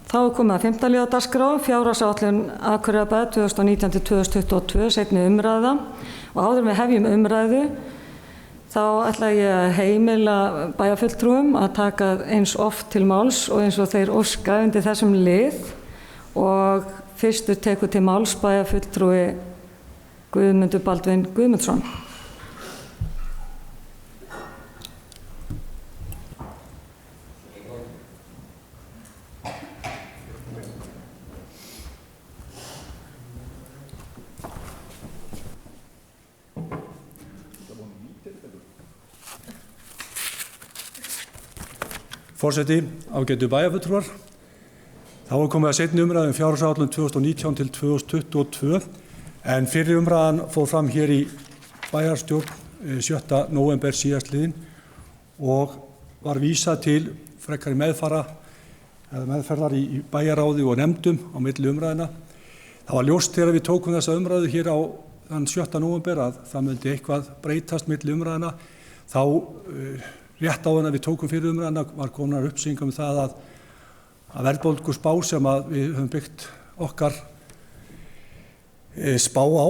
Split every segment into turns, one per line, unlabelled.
Þá komið að 5. liður á dagskrá, fjárhagsáætlun Akureyrarbæjar 2019-2022, seinni umræða. Og áður en við hefjum umræðu, þá ætla ég að heimila bæjarfulltrúum að taka eins oft til máls og eins og þeir óska undir þessum lið. Og fyrstur tekur til máls bæjarfulltrúi Guðmundur Baldvin Guðmundsson.
Forseti, ágætu bæjarfulltrúar. Þá komið að seinni umræðu fjárhagsáætlun 2019 til 2022 en fyrri umræðan fór fram hér í bæjarstjórn 7. nóvember síðastliðinn og var vísað til frekari meðferðar í bæjarráði og nefndum á milli umræðina. Það var ljóst þegar við tókum þessa umræðu hér á þann 7. nóvember að það myndi eitthvað breytast milli umræðina. Þá rétt áður en við tókum fyrir umræðina var komnar upplýsingar um það að verðbólguspá sem við höfum byggt okkar spá á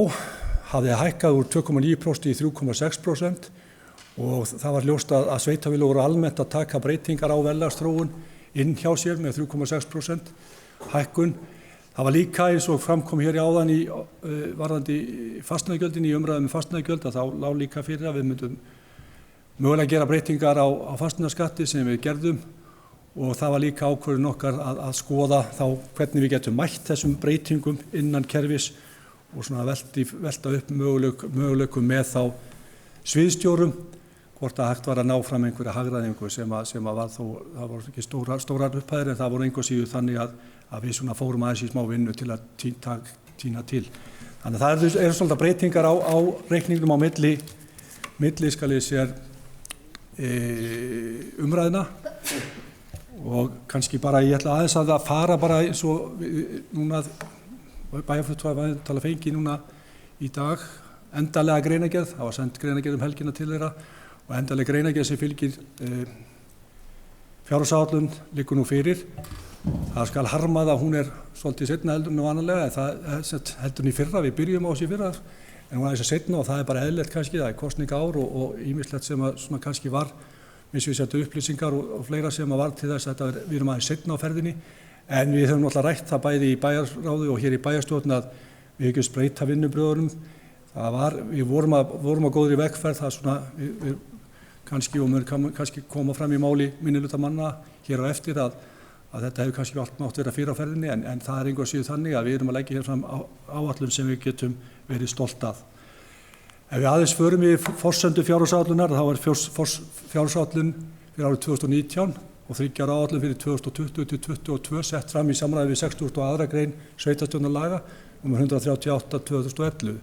hafði hækkað úr 2,9% í 3,6% og það var ljóst að sveitarfélög voru almennt að taka breytingar á verðlagsþróun inn hjá sér með 3,6% hækkun. Það var líka eins og framkom hér í áðan varðandi fasteignagjöldin í umræðum fasteignagjöld að þá lá líka fyrir að við myndum mögulega gera breytingar á fasteignaskatti sem við gerðum og það var líka ákvörðun okkar að skoða þá hvernig við getum mætt þessum breytingum innan kerfis og svona velta upp möguleikum með þá sviðsstjórum hvort að hægt var að ná fram einhverja hagræðingu sem var þó, það voru ekki stórar upphæðir en það voru einhver síður þannig að við svona fórum aðeins í smá vinnu til að tína til. Þannig að það eru svolítið breytingar á reikningnum á milli skal ég sér umræðina og kannski bara ég ætla aðeins að fara bara eins og núna bæjarfulltrúar tala fengi núna í dag endanlega greinargerð, það var send greinargerð helgina til þeirra og endanlega greinargerð sem fylgir fjárhagsáætlun liggur nú fyrir. Það skal harmað að hún svolítið seinna heldur en vanalega en það heldur en í fyrra, við byrjum á þessu í fyrra en hún aðeins seinna og það bara eðlilegt kannski, það kosningaár og ýmislegt sem svona kannski var, eins og við setjum upplýsingar og fleira sem var til þess að við erum aðeins seinna á ferðinni en við höfum náttúrulega rætt það bæði í bæjarráði og hér í bæjarstjórn að við ekki breyta vinnubröðunum. Við vorum á góðri vegferð, það svona, við kannski og mun kannski koma fram í máli minnihlutamanna hér á eftir að þetta hefur kannski allt mátt vera fyrir á ferðinni en það engu að síður þannig að við erum að leggja hér fram áætlun sem við getum verið stolt af. Ef við aðeins förum í forsendu fjárhagsáætlunar þá fjárhagsáætlun fyrir árið 2019 og 3 ára áætlun fyrir 2020 til 2022 sett fram í samræmi við 62. grein sveitarstjórnarlaga nr. 138/2011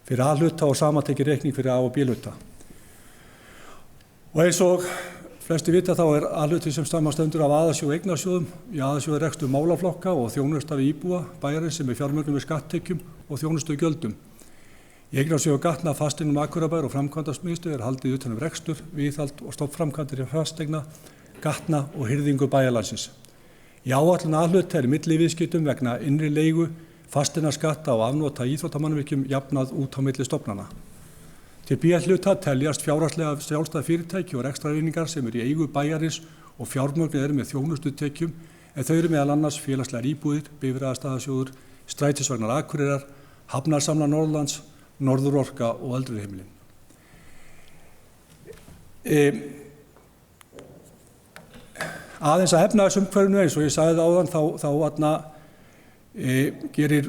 fyrir A-hluta og samantekið reikning fyrir A- og B-hluta. Og eins og flesti vita þá A-hluti sem stendur af aðalsjóð og eignasjóðum. Í aðalsjóði rekstur málaflokka og þjónusta við íbúa bæjarins sem fjármögnun við skatttekjum og þjónustu við gjöldum. Í eignasjóði gatna fasteignum Akureyrarbæjar og framkvæmdamiðstöð haldið utan rekstur, viðhald og stofnframkvæmdir fasteigna, gatna og hirðingu bæjarlandsins. Í áætlun A-hluta milliviðskiptum vegna innri leigu, fasteignaskatta og afnota íþróttamannvirkjum jafnað út á milli stofnana. Til B-hluta teljast fjárhagslega sjálfstæð fyrirtæki og rekstrareiningar sem í eigu bæjarins og fjármögnuð með þjónustutekjum en þau eru meðal annars félagslegar íbúðir, bifreiðastæðasjóður, strætisvagnar Akureyrar, Hafnarsamlag Norðurlands, Norðurorka og Öldrunarheimilin. Aðeins að efnahagsumhverfinu eins og ég sagði það áðan þá gerir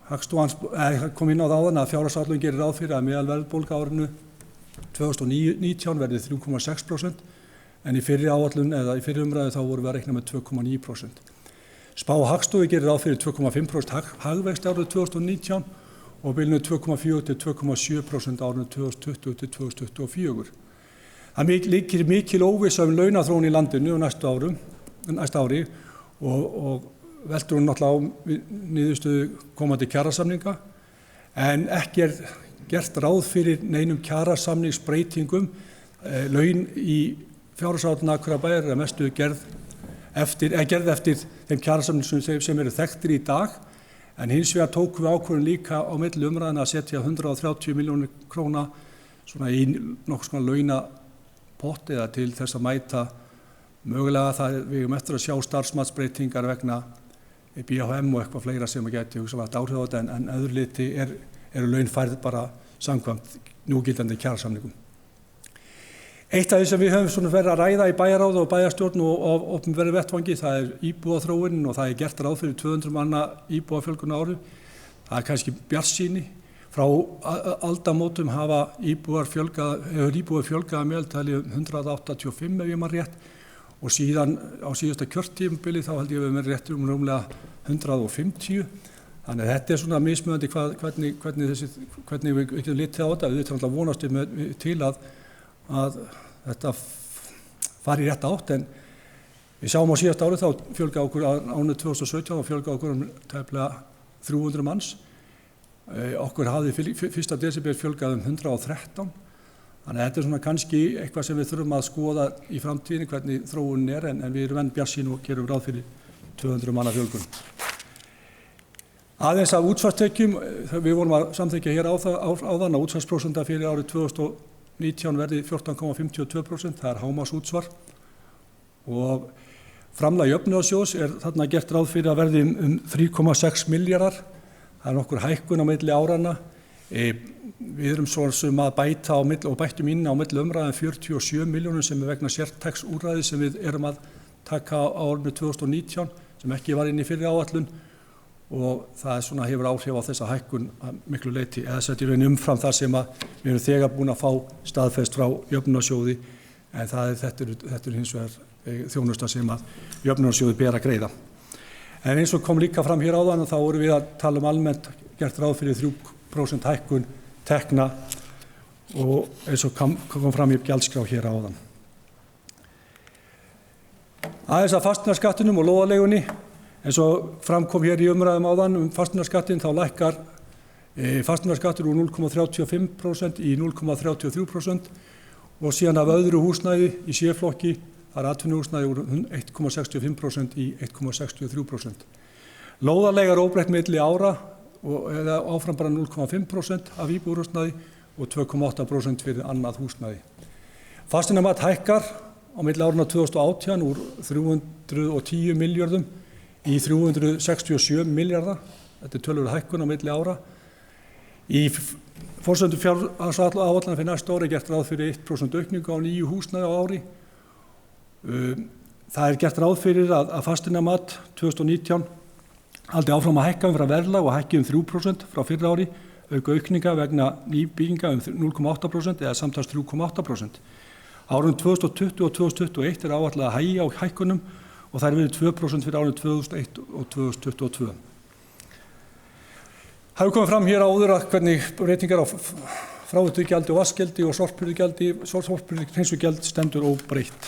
Hagstofan kom inn á það áðan að fjárhagsáætlun gerir ráð fyrir að meðalverðbólga á árinu 2019 verði 3,6% en í fyrri áætlun eða í fyrri umræðu þá vorum við að reikna með 2,9%. Spá Hagstofu gerir ráð fyrir 2,5% hagvexti árið 2019 og bilinu 2,4 til 2,7% árið 2020 til 2024. Það líkir mikil óvissa launaþróun í landinu næsta ári og veldur hún náttúrulega á niðurstöðu komandi kjarasamninga en ekki gert ráð fyrir neinum kjarasamningsbreytingum. Laun í fjárhagsáætlun Akureyrarbæjar mestu gerð gerð eftir þeim kjarasamningum sem eru þekktir í dag, en hins vegar tókum við ákvörðun líka á milli umræðina að setja 130 milljónir króna svona í nokkuð svona launapott eða til þess að mæta mögulega það við eigum eftir að sjá starfsmatsbreytingar vegna BHM og eitthvað fleira sem að gæti hugsanlega áhrif á þetta, en öðru leyti eru laun færð bara samkvæmt núgildandi kjarasamningum. Eitt af því sem við höfum svona verið að ræða í bæjarráði og bæjarstjórn og opinberri vettvangi, það íbúaþróunin og það gert ráð fyrir 200 manna íbúafjölgun á ári. Það kannski bjartsýni. Frá aldamótum hefur íbúar fjölgað að meðaltali 185 ef ég man rétt, og síðan á síðasta kjörtímabili þá held ég að við verðum rétt rúmlega 150. Þannig að þetta svona mismunandi hvernig við getum litið á þetta. Við ætlum alltaf vonast til að þetta fari í rétt átt, en við sjáum á síðasta árið þá fjölgaði okkur á árinu 2017 og fjölgaði okkur tæplega 300 manns. Okkur hafði 1. desember fjölgaði 113. Þannig að þetta svona kannski eitthvað sem við þurfum að skoða í framtíðinni hvernig þróunin en við erum enn bjartsýn og gerum ráð fyrir 200 manna fjölgun. Aðeins af útsvarstekjum, við vorum að samþykkja hér áðan að útsvarsprósenta fyrir árið 2019 verði 14,52%, það hámarksútsvar, og framlag jöfnunarsjóðs þarna gert ráð fyrir að verði 3,6 milljarðar, það nokkur hækkun á milli áranna. Við erum svo sem að bæta og bættum inn á milli umræðan 47 milljónum sem vegna sértæks úrræði sem við erum að taka á árinu 2019 sem ekki var inn í fyrri áætlun, og það svona hefur áhrif á þessa hækkun að miklu leyti, eða sett í raun umfram það sem við erum þegar búin að fá staðfest frá jöfnunarsjóði, en þetta er hins vegar þjónusta sem að jöfnunarsjóði ber að greiða. En eins og kom líka fram hér áðan, þá vorum við að tala almennt gert ráð fyrir 3% hækkun tekna, og eins og kom fram í gjaldskrá hér áðan. Aðeins að fasteignaskattinum og lóðarleigunni. Eins og framkom hér í umræðum áðan fasteignaskattinn, þá lækkar fasteignaskattur úr 0,35% í 0,33%, og síðan af öðru húsnæði í C-flokki, það atvinnuhúsnæði úr 1,65% í 1,63%. Lóðarleigar óbreytt milli ára eða áfram bara 0,5% af íbúðarhúsnæði og 2,8% fyrir annað húsnæði. Fasteignamat hækkar á milli árina 2018 úr 310 milljörðum í 367 milljarða, þetta er töluverð hækkun á milli ára. Í forsendum fjárhagsáætlana fyrir næsta ári gert ráð fyrir 1% aukningu á nýju húsnæði á ári. Það gert ráð fyrir að fasteignamat 2019 haldi áfram að hækka umfram verðlag og hækki 3% frá fyrra ári, aukninga vegna nýbygginga 0,8% eða samtals 3,8%. Árunum 2020 og 2021 áætlað að hægja á hækkunum, og það verið 2% fyrir árið 2001 og 2022. Það hefur komið fram hér áður að hvernig breytingar á fráveitumgjaldi og vatnsgjaldi og sorphreinsugjaldi stendur óbreytt.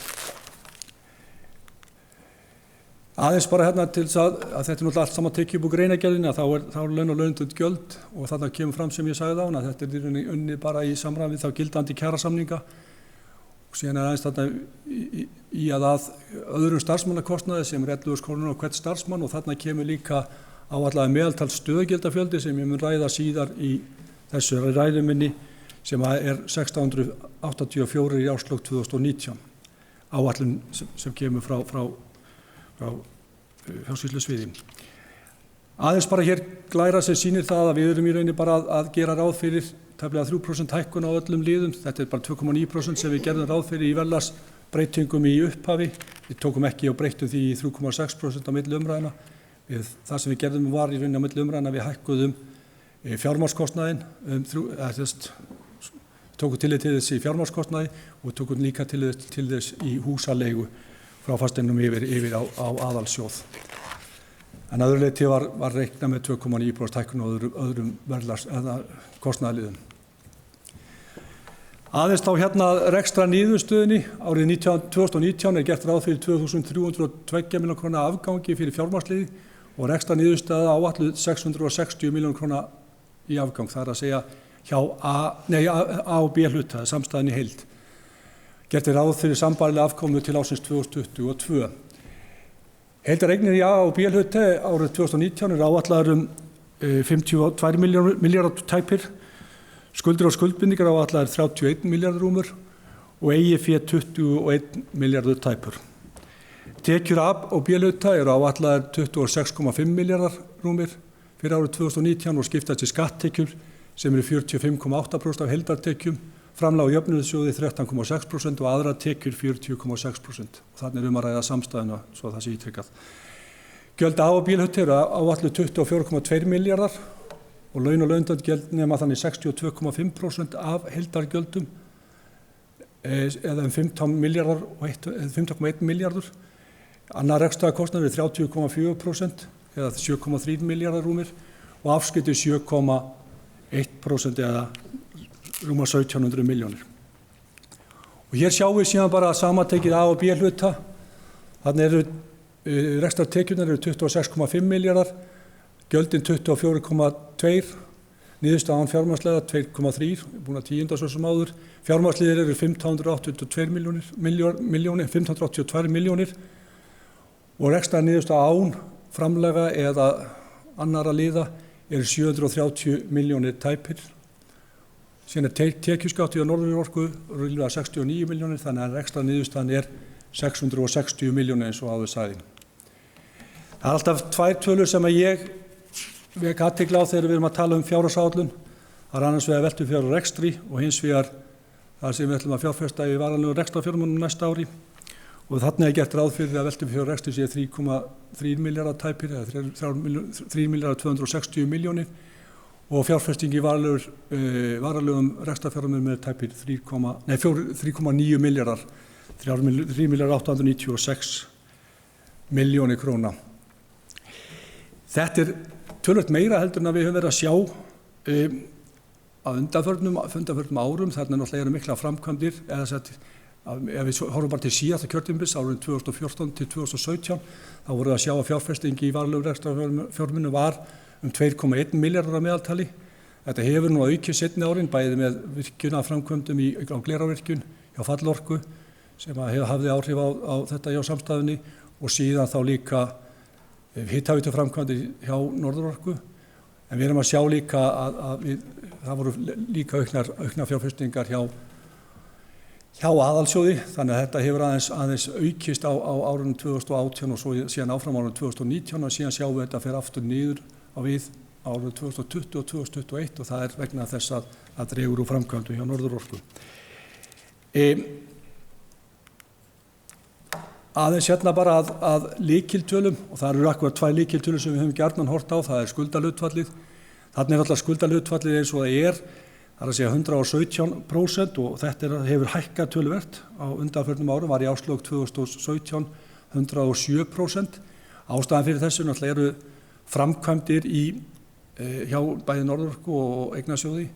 Aðeins bara hérna til þess að þetta er náttúrulega allt saman tekið upp úr greinargerðinni, að þá er laun og launabundin gjöld, og þarna kemur fram sem ég sagði áðan að þetta er unnið bara í samræmi við þá gildandi kjarasamninga. Og síðan aðeins þarna í að öðrum starfsmannakostnaði sem 11.000 krónur á hvern starfsmann, og þarna kemur líka áætlaður meðaltal stöðugildafjöldi sem ég mun ræða síðar í þessu ræðu minni, sem er 1684 í árslok 2019, áætlun sem kemur frá fjársýslusviði. Aðeins bara hér glæra sem sýnir það að við erum í rauninni bara að gera ráð fyrir tæplega 3% hækkun á öllum liðum. Þetta er bara 2,9% sem við gerðum ráð fyrir í verðlagsbreytingum í upphafi. Við tókum ekki og breyttum því í 3,6% á milli umræðina. Það sem við gerðum var í rauninni á milli umræðina, við hækkuðum fjármagnskostnaðinn, tókum tillit til þess í fjármagnskostnaði og tókum líka tillit til þess í húsaleigu frá fasteignum yfir á aðalsjóð. En öðru leyti var reiknað með 2,9% hækkun á öðrum verðlags eða kostnaðarliðum. Aðeins þá hérna rekstra niðurstöðunni. Árið 2019 er gert ráð fyrir 2.302 milljóna króna afgangi fyrir fjármagnsliði og rekstra niðurstöða áætluð 660 milljóna króna í afgang. Það er að segja hjá A og B hluta, samstæðan í heild. Gert ráð fyrir sambærilega afkomu til ársins 2022. Heildareignir í A- og B-hluta árið 2019 áætlaðar 52 milljarðar tæpir, skuldir og skuldbindingar áætlaðar 31 milljarður rúmur og eigið fé 21 milljarður tæpur. Tekjur A- og B-hluta eru áætlaðar 26,5 milljarðar rúmir fyrir árið 2019 og skiptast í skatttekjur sem eru 45,8% af heildartekjum, framlag á jöfnunarsjóði 13,6% og aðrar tekjur 40,6%. Þannig að ræða samstæðuna svo það sé ítrykkað. Gjöld A- og B-hluta eru áætluð 24,2 milljarðar og laun og launagjöld nema þannig 62,5% af heildargjöldum eða 15,1 milljarður. Annar rekstrarkostnaður er 30,4% eða 7,3 milljarðar rúmir og afskriftir 7,1% eða rúma 1700 milljónir. Og hér sjáum við síðan bara samantekið A- og B-hluta. Þannig eru rekstrartekjurnar 26,5 milljarðar, gjöldin 24,2, niðurstaðan fjármagnsliða 2,3, búin að tíunda svo sem áður. Fjármagnsliðir eru 582 milljónir og rekstrarniðurstaða án framlaga eða annara liða eru 730 milljónir tæpir. Síðan tekjuskattur hjá Norðurorku rúmlega 69 milljónir, þannig að rekstrarniðurstaðan er 660 milljónir eins og áður sagði. Það er alltaf tvær tölur sem að ég vek athygli á þegar við erum að tala fjárhagsáætlun. Það er annars vegar veltufjár og rekstri og hins vegar það sem við ætlum að fjárfesta í varanlegum rekstrarfjármunum næsta ári. Og þarna er gert ráð fyrir að veltufjár og rekstri sé 3,3 milljarðar tæpir eða 3.260 milljónir og fjárfesting í varanlegum rekstrarfjármunum er tæpir 3,9 milljarðar, 3.896 milljónir króna. Þetta er töluvert meira heldur en að við höfum verið að sjá á undanförnum árum. Þarna náttúrulega eru mikla framkvæmdir eða ef við horfum bara til síðasta kjörtímabils árið 2014 til 2017 þá voru að sjá að fjárfesting í varanlegum rekstrarfjármunum var 2,1 milljarðar að meðaltali. Þetta hefur nú aukið seinni árin bæði með virkjunarframkvæmdum á Glerárvirkjun hjá Fallorku sem hafði áhrif á þetta hjá samstæðunni og síðan þá líka hitaveituframkvæmdir hjá Norðurorku. En við erum að sjá líka að það voru líka auknar fjárfestingar hjá aðalsjóði, þannig að þetta hefur aðeins aukist á árunum 2018 og svo síðan áfram árunum 2019 og síðan sjáum við þetta fer aftur niður á við árunum 2020 og 2021 og það er vegna þess að dregur úr framkvæmdum hjá Norðurorku. Aðeins hérna bara að lykiltölum og það eru akkurat tvær lykiltölur sem við höfum gjarnan horft á, það er skuldahlutfallið. Þarna er alltaf skuldahlutfallið eins og það er að segja 117% og þetta hefur hækkað töluvert á undanförnum árum, var í árslok 2017 107%. Ástæðan fyrir þessu náttúrulega eru framkvæmdir hjá bæði Norðurorku og Eignasjóði.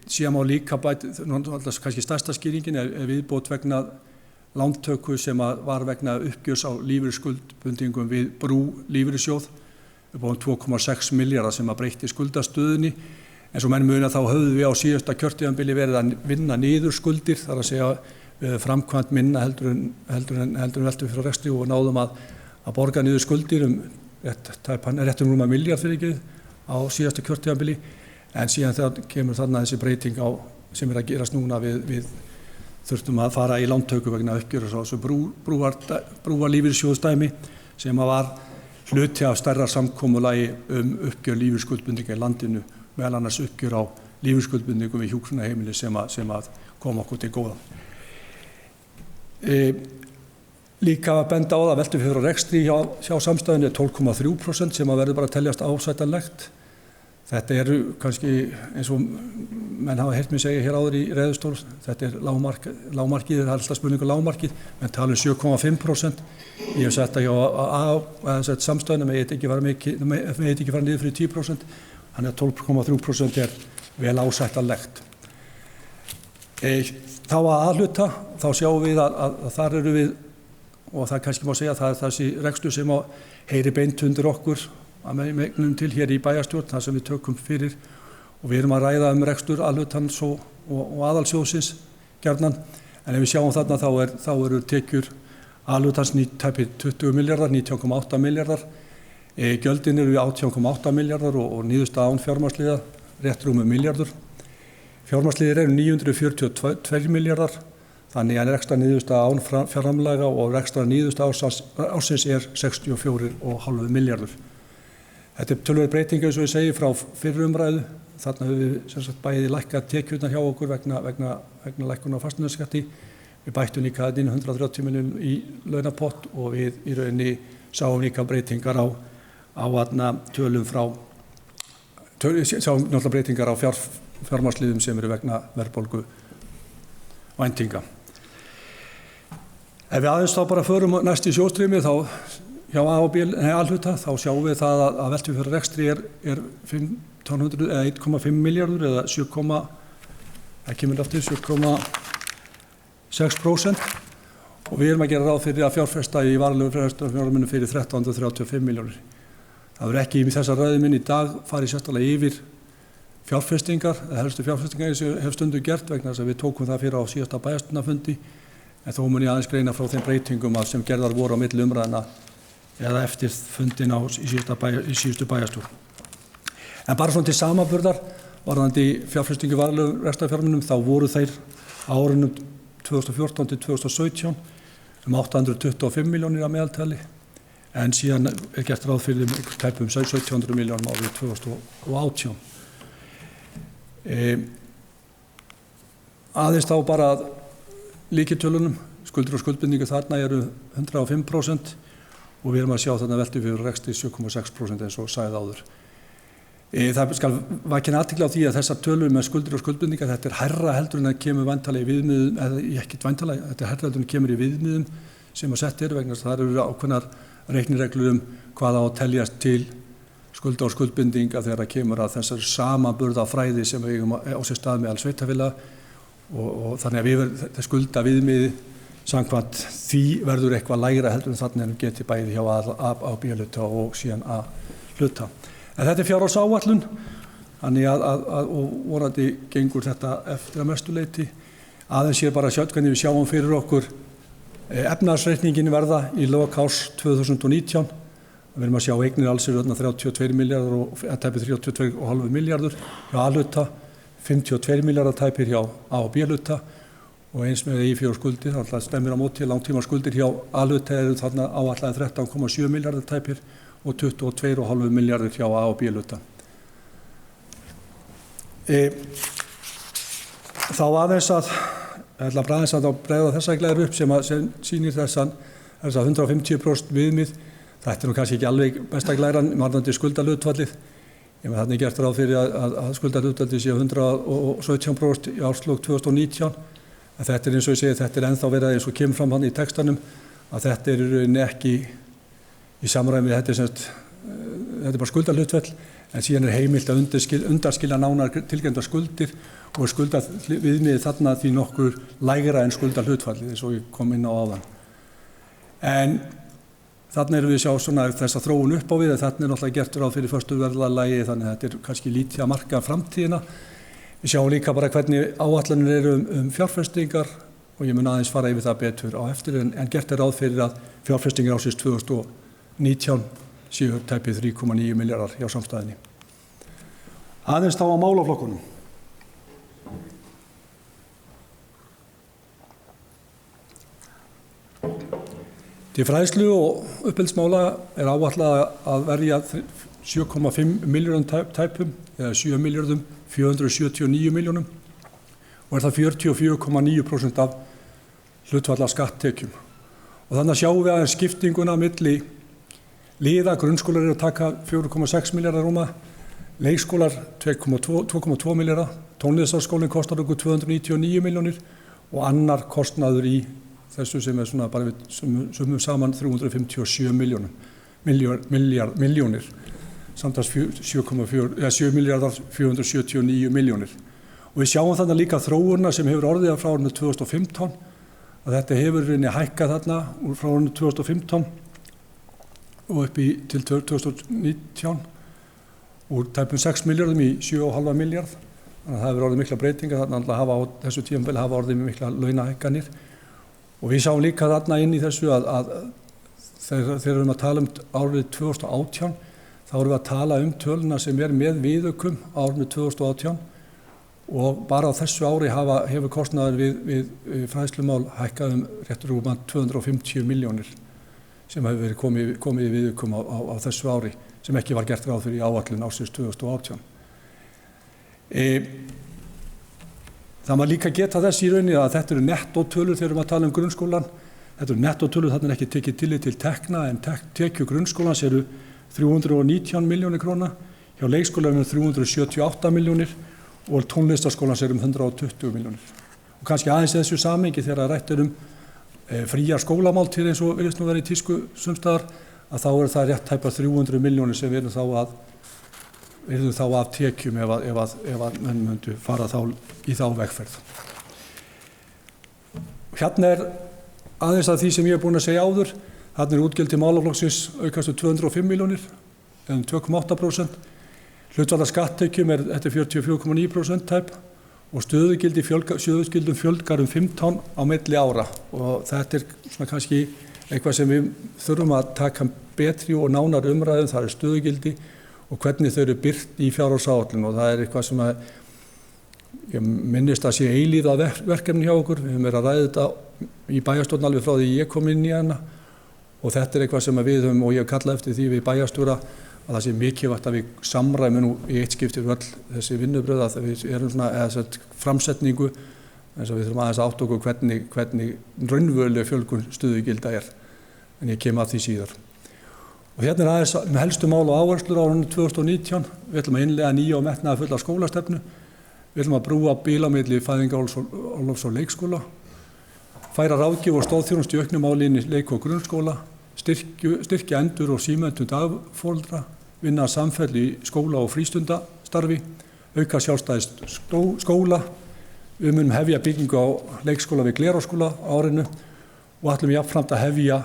Síðan má líka kannski stærsta skýringin er viðbót vegna lántöku sem var vegna uppgjörs á lífeyrisskuldbindingum við Brú lífeyrissjóð upp á 2,6 milljarðar sem breytti skuldastöðunni. En svo menn muna þá höfðum við á síðasta kjörtímabili verið að vinna niður skuldir, þar að segja við framkvæmt minna heldur en veltufjár og rekstri og náðum að borga niður skuldir rétt rúma milljarð fyrir ekki á síðasta kjörtímabili. En síðan það kemur þarna þessi breyting sem að gerast núna við þurftum að fara í lántöku vegna uppgjörs á þessu brúar lífeyrissjóðsdæmi sem var hluti af stærra samkomulagi uppgjör lífeyrisskuldbindinga í landinu, meðal annars uppgjör á lífeyrisskuldbindingum við hjúkrunarheimili sem að koma okkur til góða. Líka að benda á það að veltufjár og rekstri hjá samstæðunni er 12,3% sem að verður bara að teljast ásættanlegt. Þetta eru kannski eins og menn hafa heyrt mig segja hér áður í ræðustól, þetta er lágmarkið, það er alltaf spurningu lágmarkið, menn tala 7,5%. Ég hef sett það hjá samstæðunum, það megi ekki fara niður fyrir 10%, þannig að 12,3% er vel ásættanlegt. Þá að aðhluta, þá sjáum við að þar eru við, og það kannski má segja að það er þessi rekstur sem heyri beint undir okkur að megnum til hér í bæjarstjórn, það sem við tökum fyrir og við erum að ræða rekstur aðhlutans og aðalsjóðsins gjarnan. En ef við sjáum þarna þá eru tekjur A-hlutans tæpir 20 milljarðar, 19,8 milljarðar. Gjöldin eru 18,8 milljarðar og niðurstaða án fjármagnsliða rétt rúmur milljarður. Fjármagnsliðir eru 942 milljarðar, þannig að rekstrar niðurstaða án fjárframlaga og rekstrar niðurstaða ársins er 64,5 milljarður. Þetta er töluverð breyting eins og ég segi frá fyrri umræðu. Þarna höfum við sem sagt bæði lækkað tekjurnar hjá okkur vegna lækkunar á fasteignaskatti. Við bættum líka inn 130 milljónum í launapott og við í rauninni sáum líka breytingar á tölum sáum náttúrulega breytingar á fjármagnsliðum sem eru vegna verðbólgu væntinga. Ef við aðeins þá bara förum næst í sjóðstreymi þá hjá A-hluta þá sjáum við það að veltufjárhæð rekstri er 1,5 milljarður eða 7,6% og við erum að gera ráð fyrir að fjárfesta í varanlegum fjármunum fyrir 1335 milljónir. Það verður ekki í þessa ræðu minni í dag farið sérstaklega yfir fjárfestingar, eða helstu fjárfestingar sem hef stundum gert vegna þess að við tókum það fyrir á síðasta bæjarstjórnarfundi en þó mun ég aðeins greina frá þeim breytingum sem gerðar voru á milli umræðna eða eftir fundin í síðustu bæjarstjórn. En bara svona til samanburðar varðandi fjárfestingu varanlegum rekstrarfjármunum þá voru þeir á árunum 2014 til 2017 825 milljónir að meðaltali en síðan er gert ráð fyrir tæpum 1700 milljónum árið 2018. Aðeins þá bara lykiltölunum, skuldir og skuldbindingar þarna eru 105% og við erum að sjá þarna veltufjárhæð rekstri 7,6% eins og sagði áður. Það skal vakin athygli á því að þessar tölur með skuldir og skuldbindingar, þetta er hærra heldur en það kemur væntanlega í viðmiðum, eða ekkert væntanlega, þetta er hærra heldur en það kemur í viðmiðum sem að sett eru vegna þess að það eru ákveðnar reiknireglur hvað á að teljast til skulda og skuldbindinga þegar það kemur að þessar samanburðarfræði sem við eigum á sér stað með sveitarfélaga og þannig að þetta skulda viðmiði samkvæmt því verður eitthvað lægra heldur en þannig en geti bæði hjá á B-hluta og síðan A-hluta. En þetta er fjárhagsáætlun, þannig og vonandi gengur þetta eftir að mestu leyti. Aðeins ég bara hvernig við sjáum fyrir okkur efnahagsreikningin verða í lok árs 2019. Við erum að sjá eignir alls eru 32 milljarðar og tæpir 32,5 milljarður hjá A-hluta, 52 milljarðar tæpir hjá A- og B-hluta og eins með eigið skuldir, alltaf stemmir á móti langtíma skuldir hjá A-hluta eru þarna áætlaðir 13,7 milljarðar tæpir og 22,5 milljarðir hjá A- og B-hluta. Þá aðeins að bregða þessa glæður upp sem sýnir þessa 150% viðmið. Þetta nú kannski ekki alveg besta glæran varðandi skuldahlutfallið. Þannig er gert ráð fyrir að skuldahlutfallið sé 117% í árslok 2019. En þetta eins og ég segi, þetta ennþá verið eins og kemur fram hann í textanum að þetta í rauninni ekki í samræmi, þetta er bara skuldahlutfall en síðan heimilt að undanskilja nánar tilgreindar skuldir og skuldaviðmiðið þarna því nokkur lægra en skuldahlutfallið eins og ég kom inn á áðan. En þarna erum við sjá svona þessa þróun upp á við en þarna náttúrulega gert ráð fyrir föstu verðlagi þannig að þetta kannski lítið að marka framtíðina. Við sjáum líka bara hvernig áætlanir eru fjárfestingar og ég mun aðeins fara yfir það betur á eftir en gert ráð fyrir að fjárfestingar ársins 2019 séu tæpið 3,9 milljarðar hjá samstæðinni. Aðeins þá á málaflokkunum. Til fræðslu og uppeldismála er áætlað að verja 7,5 milljörðum tæpum eða 7.479 milljónum og er það 44,9% af hlutfalla skatttekjum. Og þannig sjáum við aðeins skiptinguna milli liða, grunnskólar eru að taka 4,6 milljarðar rúma, leikskólar 2,2 milljarða, tónlistarskólinn kostar okkur 299 milljónir og annar kostnaður í þessu sem er svona bara við sumum saman 357 milljónir, samtals 7.479 milljónir. Og við sjáum þarna líka þróunna sem hefur orðið frá árinu 2015 að þetta hefur hækkað þarna frá árinu 2015 og upp til 2019 úr tæpum 6 milljörðum í 7,5 milljarð. Þannig að það hefur orðið mikla breytingar þarna á þessu tímabili hafa orðið mikla launahækkanir Og við sjáum líka þarna inn í þessu að þegar við erum að tala árið 2018, þá erum við að tala töluna sem með viðaukum árið 2018 og bara á þessu ári hefur kostnaður við fræðslumál hækkað réttur rúmlega 250 milljónir sem hefur verið komið í viðaukum á þessu ári sem ekki var gert ráð fyrir í áætlun ársins 2018. Það má líka geta þess í rauninni að þetta eru nettótölur þegar við erum að tala grunnskólan. Þetta eru nettótölur, þarna er ekki tekið tillit til tekna en tekjur grunnskólans eru 319 milljónir króna, hjá leikskólanum 378 milljónir og tónlistarskólans 120 milljónir. Og kannski aðeins í þessu samhengi þegar rætt fríar skólamáltíðir eins og virðist nú vera í tísku sumstaðar, að þá það rétt tæpar 300 milljónir sem við erum þá af tekjum ef að menn myndu fara í þá vegferð. Hérna aðeins að því sem ég búinn að segja áður, þarna útgjöld til málaflokksins aukast 205 milljónir, eða 2,8%. Hlutfall af skatttekjum þetta 44,9% tæp og stöðugildum fjölgar 15 á milli ára og þetta svona kannski eitthvað sem við þurfum að taka betri og nánar umræðum, það stöðugildi og hvernig þau eru birt í fjárhagsáætlun og það eitthvað sem ég minnist að sé eilífað verkefni hjá okkur. Við höfum verið að ræða þetta í bæjarstjórn alveg frá því ég kom inn í hana og þetta eitthvað sem við höfum og ég hef kallað eftir því við bæjarstjóra að það sé mikilvægt að við samræmum nú í eitt skipti öll þessi vinnubrögð að við erum svona eða framsetningu eins og við þurfum aðeins að átta okkur hvernig raunveruleg fjölgun stöðugilda en ég kem að því síðar. Og hérna aðeins með helstu mál og áherslur á árinu 2019. Við ætlum að innleiða nýja og metnaðarfulla skólastefnu. Við ætlum að brúa bil á milli fæðingarorlofs og leikskóla, færa ráðgjöf og stoðþjónustu í auknu máli inn í leik- og grunnskóla, styrkja endur og símenntun dagforeldra, vinna samfellu í skóla og frístundastarfi, auka sjálfstæði skóla. Við munum hefja byggingu á leikskóla við Glerárskóla á árinu og ætlum jafnframt að hefja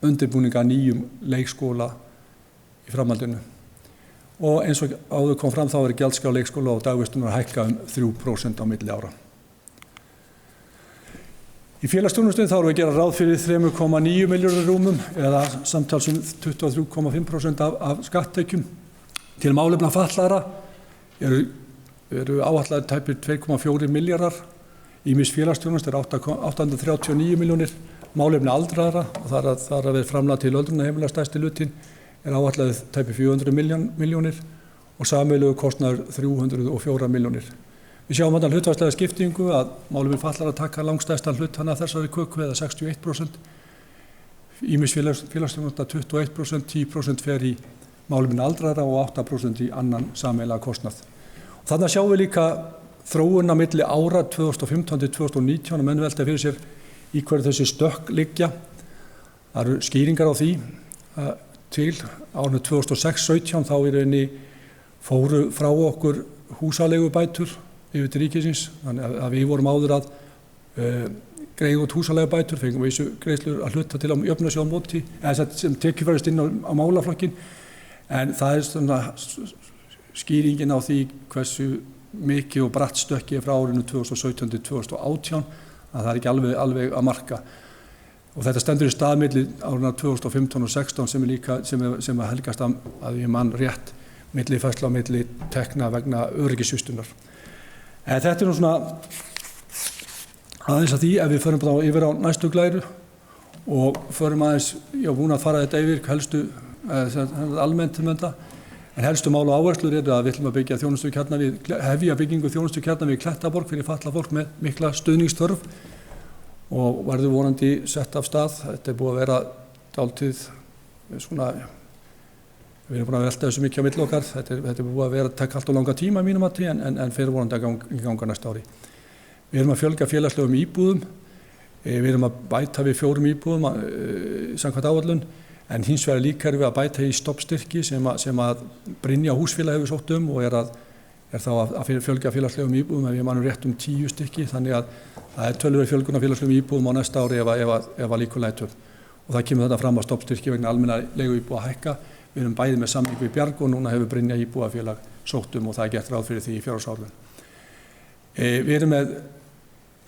undirbúninga nýjum leikskóla í framhaldinu. Og eins og áður kom fram þá gjaldskrá leikskóla og dagvistunar að hækka 3% á milli ára. Í félagsþjónustu þá erum við að gera ráð fyrir 3,9 milljörðum rúmum eða samtals 23,5% af skatttekjum. Til málefna fatlaðra eru áætlaðir tæpir 2,4 milljarðar. Ýmis félagsþjónustu 839 milljónir. Málefni aldraðra og þar að við framlag til öldrunarheimila stærsti hlutinn áætlaðir tæpir 400 milljónir og sameiginlegur kostnaður 304 milljónir. Við sjáum þarna hlutfallslega skiptingu að málefni fatlaðra taka langstærstan hlut hana þessari köku eða 61%. Ýmis félagsþjónusta 21%, 10% fer í málefni aldraðra og 8% í annan sameiginlega kostnað. Og þarna sjáum við líka þróun á milli ára 2015 til 2019 og menn velta fyrir sér í hverju þessi stökk liggja. Það eru skýringar á því til árinu 2016-17 þá í rauninni fóru frá okkur húsaleigubætur yfir til ríkisins, þannig að við vorum áður að greiða út húsaleigubætur, fengum við þessu greiðslur að hluta til á jöfnunarsjóð á móti, eða sem tekjufærðist inn á málaflokkin, en það svona skýringin á því hversu mikið og bratt stökkið frá árinu 2017 til 2018, að það ekki alveg að marka. Og þetta stendur í stað milli árina 2015 og 2016 sem helgast að ég man rétt millifærsla á milli tekna vegna öryggisvistunar. En þetta nú svona aðeins að því ef við förum bara yfir á næstu glæru og förum aðeins, ég var búin að fara þetta yfir helstu almennt um þetta, en helstu mál og áherslur að við ætlum að byggja þjónustukjarna hefja byggingu þjónustukjarna við Klettaborg fyrir fatlað fólk með mikla stuðningsþörf og verður vonandi sett af stað. Þetta búið að vera dálítið svona, við erum búin að velta þessu mikið á milli okkar, þetta búið að vera taka allt og langa tíma í mínum mati en fyrir vonandi að ganga næsta ári. Við erum að fjölga félagslegum íbúðum, við erum að bæta við 4 íbúðum samkvæmt áætlun, en hins vegar líka erum við að bæta í stoppstyrki sem að Brynja húsfélag hefur sótt og er þá að fjölga félagslegum íbúðum ef ég manum rétt 10 stykki, þannig að það er töluverð fjölgun af félagslegum íbúðum á næsta ári ef að líkur lætur. Og það kemur þetta fram að stoppstyrki vegna almenna leiguíbúða að hækka. Við erum bæði með samning við Bjarg og núna hefur Brynja íbúðafélag sótt og það er gert ráð fyrir því í fjárhagsáætlun. Við erum með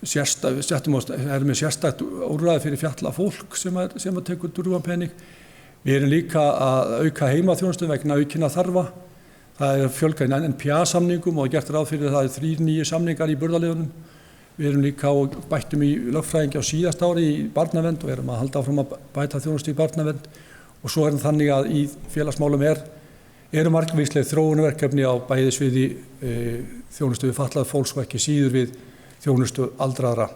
erum með sérstakt úrræði fyrir fjalla fólk sem tekur drjúgan pening. Við erum líka að auka heimaþjónustu vegna aukinna þarfa. Það er fjölgað í NPA-samningum og gert ráð fyrir það 3 nýju samningar í burðarliðunum. Við erum líka og bættum í lögfræðingi á síðasta ári í barnavernd og erum að halda áfram að bæta þjónustu í barnavernd. Og svo er þannig að í félagsmálum eru margvísleg þróunarverkefni á bæði sviði þjónustu við fatlað fólks og ekki síður við þjónustu aldraðra.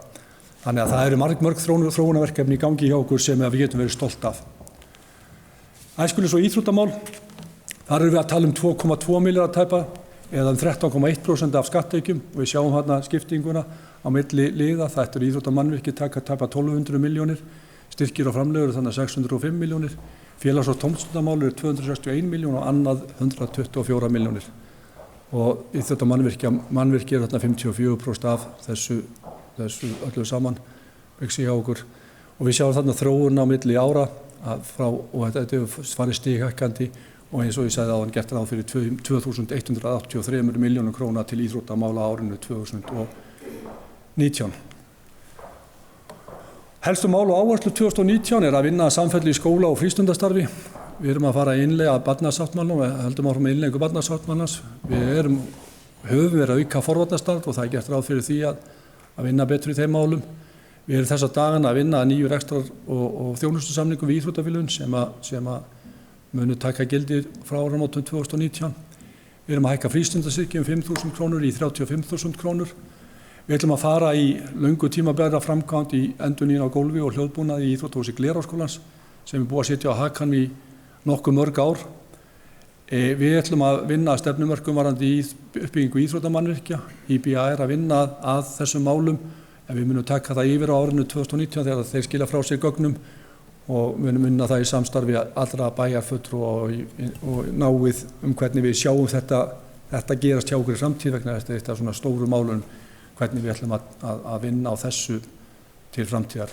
Þannig að það eru mörg þróunarverkefni í gangi hjá okkur sem við getum verið stolt af. Æskulýðs- og íþróttamál, þar erum við að tala 2,2 milljarða tæpa eða 13,1% af skattaukjum og við sjáum hérna skiptinguna á milli liða. Þetta eru íþrótta- og mannvirki taka tæpa 1200 milljónir, styrkir og framlögur þannig 605 milljónir. Félags- og tómstundamál eru 261 milljón og annað 124 milljónir. Og íþrótta- og mannvirki eru þarna 54% af þessu öllu saman, byggsi hjá okkur. Og við sjáum þarna þróun á milli ára og þetta hefur farið stighækkandi og eins og ég sagði áðan gert ráð fyrir 2.183 milljónum króna til íþróttamála árinu 2019. Helstu mál og áherslu 2019 er að vinna samfellu í skóla og frístundastarfi. Við erum að fara að innleiða barnasáttmálann og við höldum áfram að innleiða barnasáttmálans. Við höfum verið að auka forvarnastarf og það er gert ráð fyrir því að vinna betur í þeim málum. Við erum þessa dagana að vinna að nýju rekstrar og þjónustusamningum við íþróttafélögin sem að munu taka gildi frá áramótum 2019. Við erum að hækka frístundastyrki 5.000 krónur í 35.000 krónur. Við ætlum að fara í löngu tímabæra framkvæmd í endurnýjun á gólfi og hljóðbúnaði í Íþróttahúsi Glerárskólans sem er búið að setja á hakanum í nokkuð mörg ár. Við ætlum að vinna að stefnumörkum varðandi í uppbyggingu íþróttamannvirkja. IBA er að vinna að þessum málum en við munum taka það yfir á árinu 2019 þegar þeir skila frá sér gögnum og munum vinna það í samstarfi allra bæjarfulltrúa og náið hvernig við sjáum þetta gerast hjá okkur í framtíð vegna þetta svona stóru málum hvernig við ætlum að vinna á þessu til framtíðar.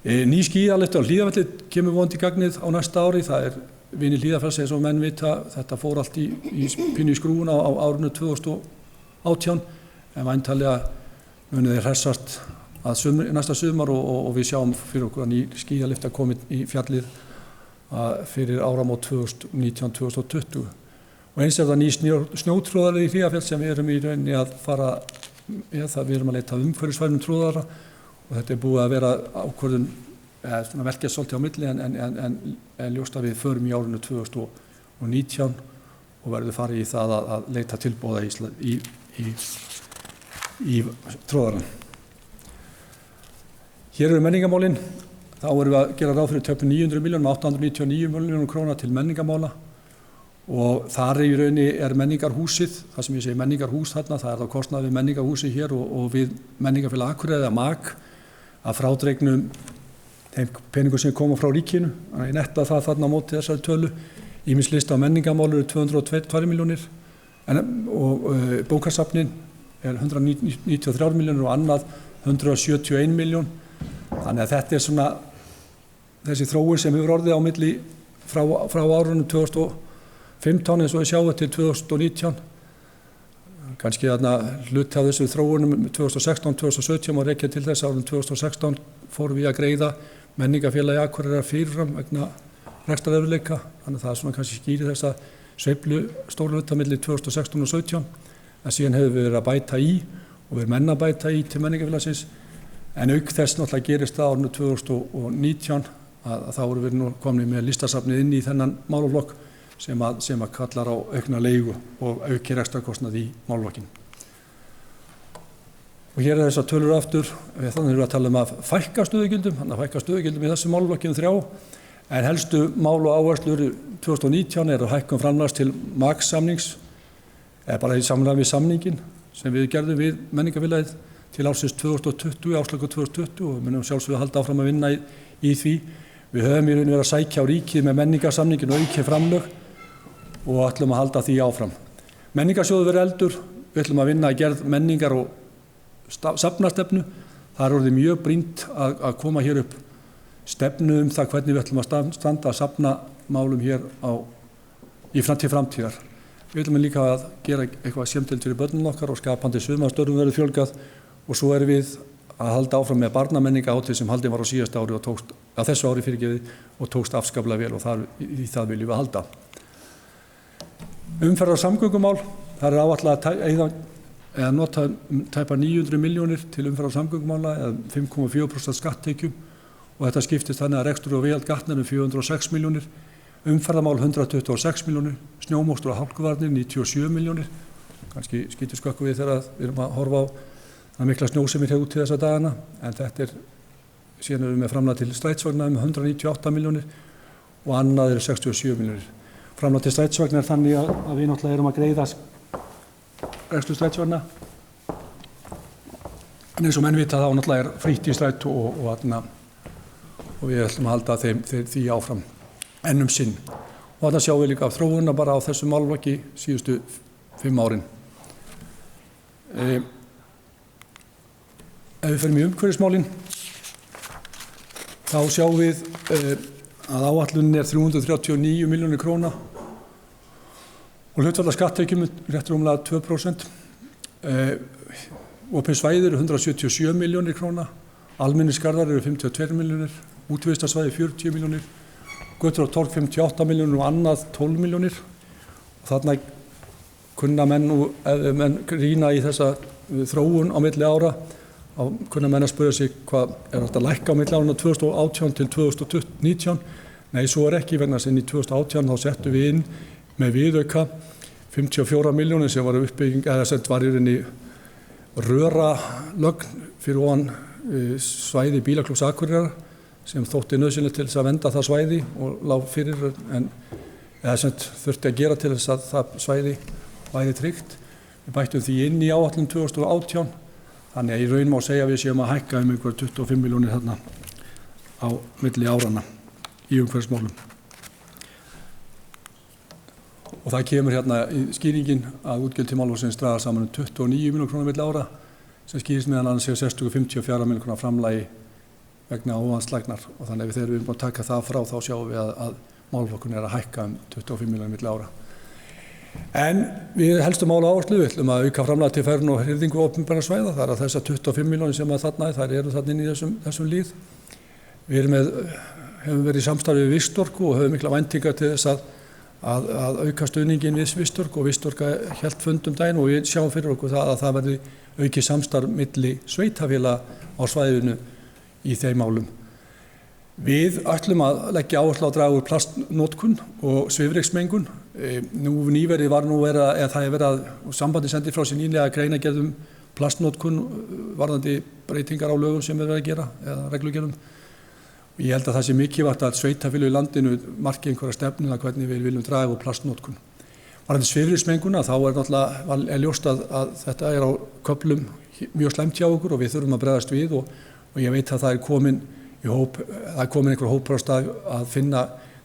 Ný skíðalyfta á Hlíðarvelli kemur vonandi í gagnið á næsta ári. Það er Vinir Hlíðarfjalls eins og menn vita, þetta fór allt í pínu í skrúfuna á árinu 2018 en væntanlega munu þeir hressast næsta sumar og við sjáum fyrir okkur að ný skíðalyfta komið í fjallið fyrir áramót 2019-2020. Og eins er það ný snjótróðari í Hlíðarfjall sem við erum í rauninni að fara við erum að leita umhverfisvænum tróðara og þetta er búið að vera ákvörðun svona velkjast svolítið á milli en ljóst að við förum í árinu 2019 og verðum farið í það að leita tilboða í tróðarann. Hér eru menningarmálin. Þá erum við að gera ráð fyrir tæpum 900 milljónum, 899 milljónum króna til menningarmála. Og þar í rauninni er menningarhúsið, það sem ég segi menningarhús þarna, það er þá kostnað við menningarhúsið hér og við menningarfélag Akureyri eða MAG að frádregnum þeim peningum sem koma frá ríkinu. Þannig að ég netta það þarna á móti þessari tölu. Ýmis lista á menningarmál eru 202 milljónir og bókasafnin er 193 milljónir og annað 171 milljón. Þannig að þetta er svona þessi þróun sem hefur orðið á milli frá árunum 2015 eins og við sjáum til 2019. Kannski þarna hluti af þessu þróunum 2016-2017 má rekja til þess að árunum 2016 fórum við að greiða menningarfélagi Akureyrar fyrirfram vegna rekstrarerfiðleika. Þannig að það svona kannski skýrir þessa sveiflu stóra hluta milli 2016 og 2017. En síðan hefur við verið að bæta í og við erum enn að bæta í til menningarfélagsins. En auk þess náttúrulega gerist það árinu 2019 að þá erum við nú komnir með listasafnið inn í þennan málaflokk sem að kallar á aukna leigu og auki rekstrarkostnað í málaflokkinn. Og hér er þessar tölur aftur, þannig erum við að tala að fækka stöðugildum, þannig að fækka stöðugildum í þessu málaflokkinn 3. En helstu mál og áherslur 2019 er að hækkun framlags til MAG-samnings, eða bara í samræmi við samningin sem við gerðum við menningarfélagið til ársins 2020, árslöku 2020 og munum sjálfsögðu að halda áfram að vinna í því. Við höfum í raun verið að sækja á ríkið með menningarsamningin og aukið framlög og ætlum að halda því áfram. Menningarsjóður verður efldur, við ætlum að vinna að gerð menningar og safnastefnu. Það er orðið mjög brýnt að koma hér upp stefnu það hvernig við ætlum að standa að safna málum hér til framtíðar. Við ætlum líka að gera eitthvað skemmtilegt fyrir börnunum okkar og skapandi sumarstörfum verður fjölgað og svo erum við að halda áfram með barnamenningahátíð sem haldin var á síðasta ári og tókst, á þessu ári fyrirgefið og tókst afskaplega vel og í það viljum við halda. Umferðar- og samgöngumál, það er áætlað að nota tæpa 900 milljónir til umferðar- og samgöngumála eða 5,4% skatttekjum og þetta skiptist þannig að rekstur og viðhald gatnar 406 milljónir, umferðarmál 126 milljónir, snjómokstur og hálkuvarnir 97 milljónir, kannski skýtur skökku við þegar við erum að horfa á það mikla snjó sem er út í þessa dagana, en þetta síðan erum við með framlag til strætisvagna 198 milljónir og annað 67 milljónir. Framlag til strætisvagna þannig að við náttúrulega erum að greiða rekstur strætisvagna, en eins og menn vita þá náttúrulega frítt í strætu og við ætlum að halda því áfram ennum sinn. Og þarna sjáum við líka þróunna bara á þessum málaflokki síðustu 5 árin. Ef við förum í umhverfismálin, þá sjáum við að áætlunin 339 milljónir króna og hlutfall af skatttekjum rétt rúmlega 2%. Opin svæði 177 milljónir króna, almenningsgarðar 52 milljónir, útivistarsvæði 40 milljónir, götur og torg 58 milljónir og annað 12 milljónir. Og þarna kunna menn rýna í þessa þróun á milli ára, og kunna menn að spyrja sig hvað þetta lækka á milli ára 2018 til 2019. Nei, svo ekki vegna sem í 2018 þá settum við inn með viðauka 54 milljónir sem var uppbygging, eða sem var í rauninni röralögn fyrir ofan svæði bílaklúbs Akureyrar sem þótti nauðsynlegt til þess að vernda það svæði og lá fyrir eða sem þurfti að gera til þess að það svæði væri tryggt. Við bættum því inn í áætlun 2018, þannig að í raun má segja að við séum að hækka einhver 25 milljónir þarna á milli árana í umhverfismálum. Og það kemur hérna í skýringin að útgjöld til málaflokksins draga saman 29 milljónir króna milli ára sem skýrist meðal annars 54 milljónir króna framlagi vegna óvanslagnar, og þannig að þegar við erum að taka það frá þá sjáum við að málaflokkurinn að hækka 25 milljónir milli ára. En við helstum mála áherslu, við ætlum að auka framlag til ferðun og hirðingu opinberra svæða, það að þessar 25 milljónir sem þarna þær eru þarna inn í þessum líð. Við hefum verið í samstarfi við Vistorku og höfum mikla væntingar til þess að auka stuðningin við Vistorku, og Vistorka hélt fund daginn og við sjáum fyrir okkur að það verði aukið samstarf milli sveitarfélaga á svæðinu í þeim málum. Við ætlum að leggja áherslu á að draga úr plastnotkun og svifryksmengun. Nú nýverið var það er verið að sambandi sendi frá sér nýlega greinargerð plastnotkun varðandi breytingar á lögum sem er verið að gera eða reglugerðum. Ég held að það sé mikilvægt að sveitarfélög í landinu marki einhverja stefnu að hvernig við viljum draga úr plastnotkun. Varðandi svifryksmenguna þá náttúrulega ljóst að þetta á köflum mjög slæmt hjá okkur og við þurfum að bregðast við og ég veit að það er komin einhver hópur á stað að finna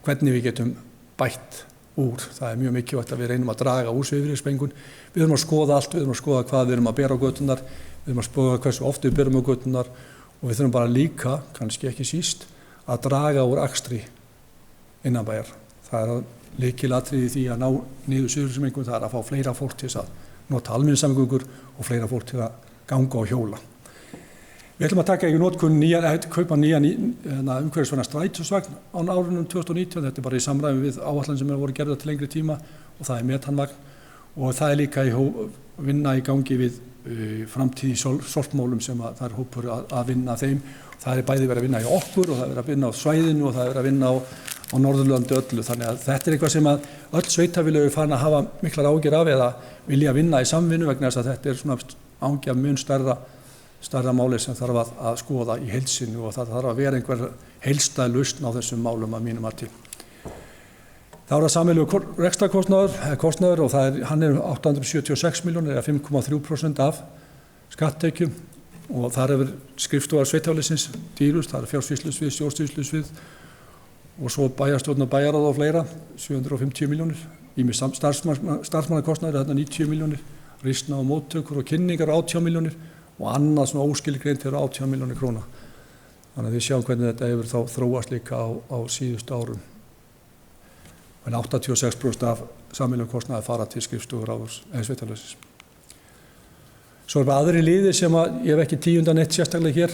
hvernig við getum bætt úr. Það er mjög mikilvægt að við reynum að draga úr svifryksmengun. Við þurfum að skoða allt, við þurfum að skoða hvað við erum að bera á göturnar, við þurfum að skoða hversu oft við berum á göturnar og við þurfum bara líka, kannski ekki síst, að draga úr akstri innanbæjar. Það er lykilatriði í því að ná niður svifryksmengun, það er að fá fleira fólk til þess að nota almenningssamgöngur og fleira fólk til að ganga og hjóla. Við ætlum að taka í notkun kaupa nýjan umhverfisvænan strætisvagn á árunum 2019. Þetta er bara í samræmi við áætlanir sem voru gerðar til lengri tíma og það er metanvagn og það er líka vinna í gangi við framtíð í sorpmálum sem það er hópur að vinna þeim. Það er bæði verið að vinna í okkur og það er verið að vinna á svæðinu og það er verið að vinna á Norðurlandi öllu. Þannig að þetta er eitthvað sem að öll sveitarfélög eru farin að hafa miklar áhyggjur af eða vilja vinna í samvinnu vegna þess að þetta er svona áhyggja mun stærra máli sem þarf að skoða í heild sinni og það þarf að vera einhver heildstæð lausn á þessum málum að mínum mati. Það er sameiginlegur rekstrarkostnaður og hann er 876 milljónir eða 5,3% af skatttekjum og þar hefur skrifstofar sveitarfélagsins dýrust, það er fjársýslusvið, stjórnsýslusvið og svo bæjarstjórn og bæjarráð og fleira, 750 milljónir, ýmis starfsmannakostnaður er þarna 90 milljónir, risna og móttökur og kynningar 18 milljónir og annað svona óskilgreint eru 18 milljónir króna. Þannig að við sjáum hvernig þetta hefur þá þróast líka á síðustu árum. En 86% af sameiginlegum kostnaði fara til skrifstofur sveitarfélagsins. Svo bara aðri liðir sem ég hef ekki tíundan eitt sérstaklega hér.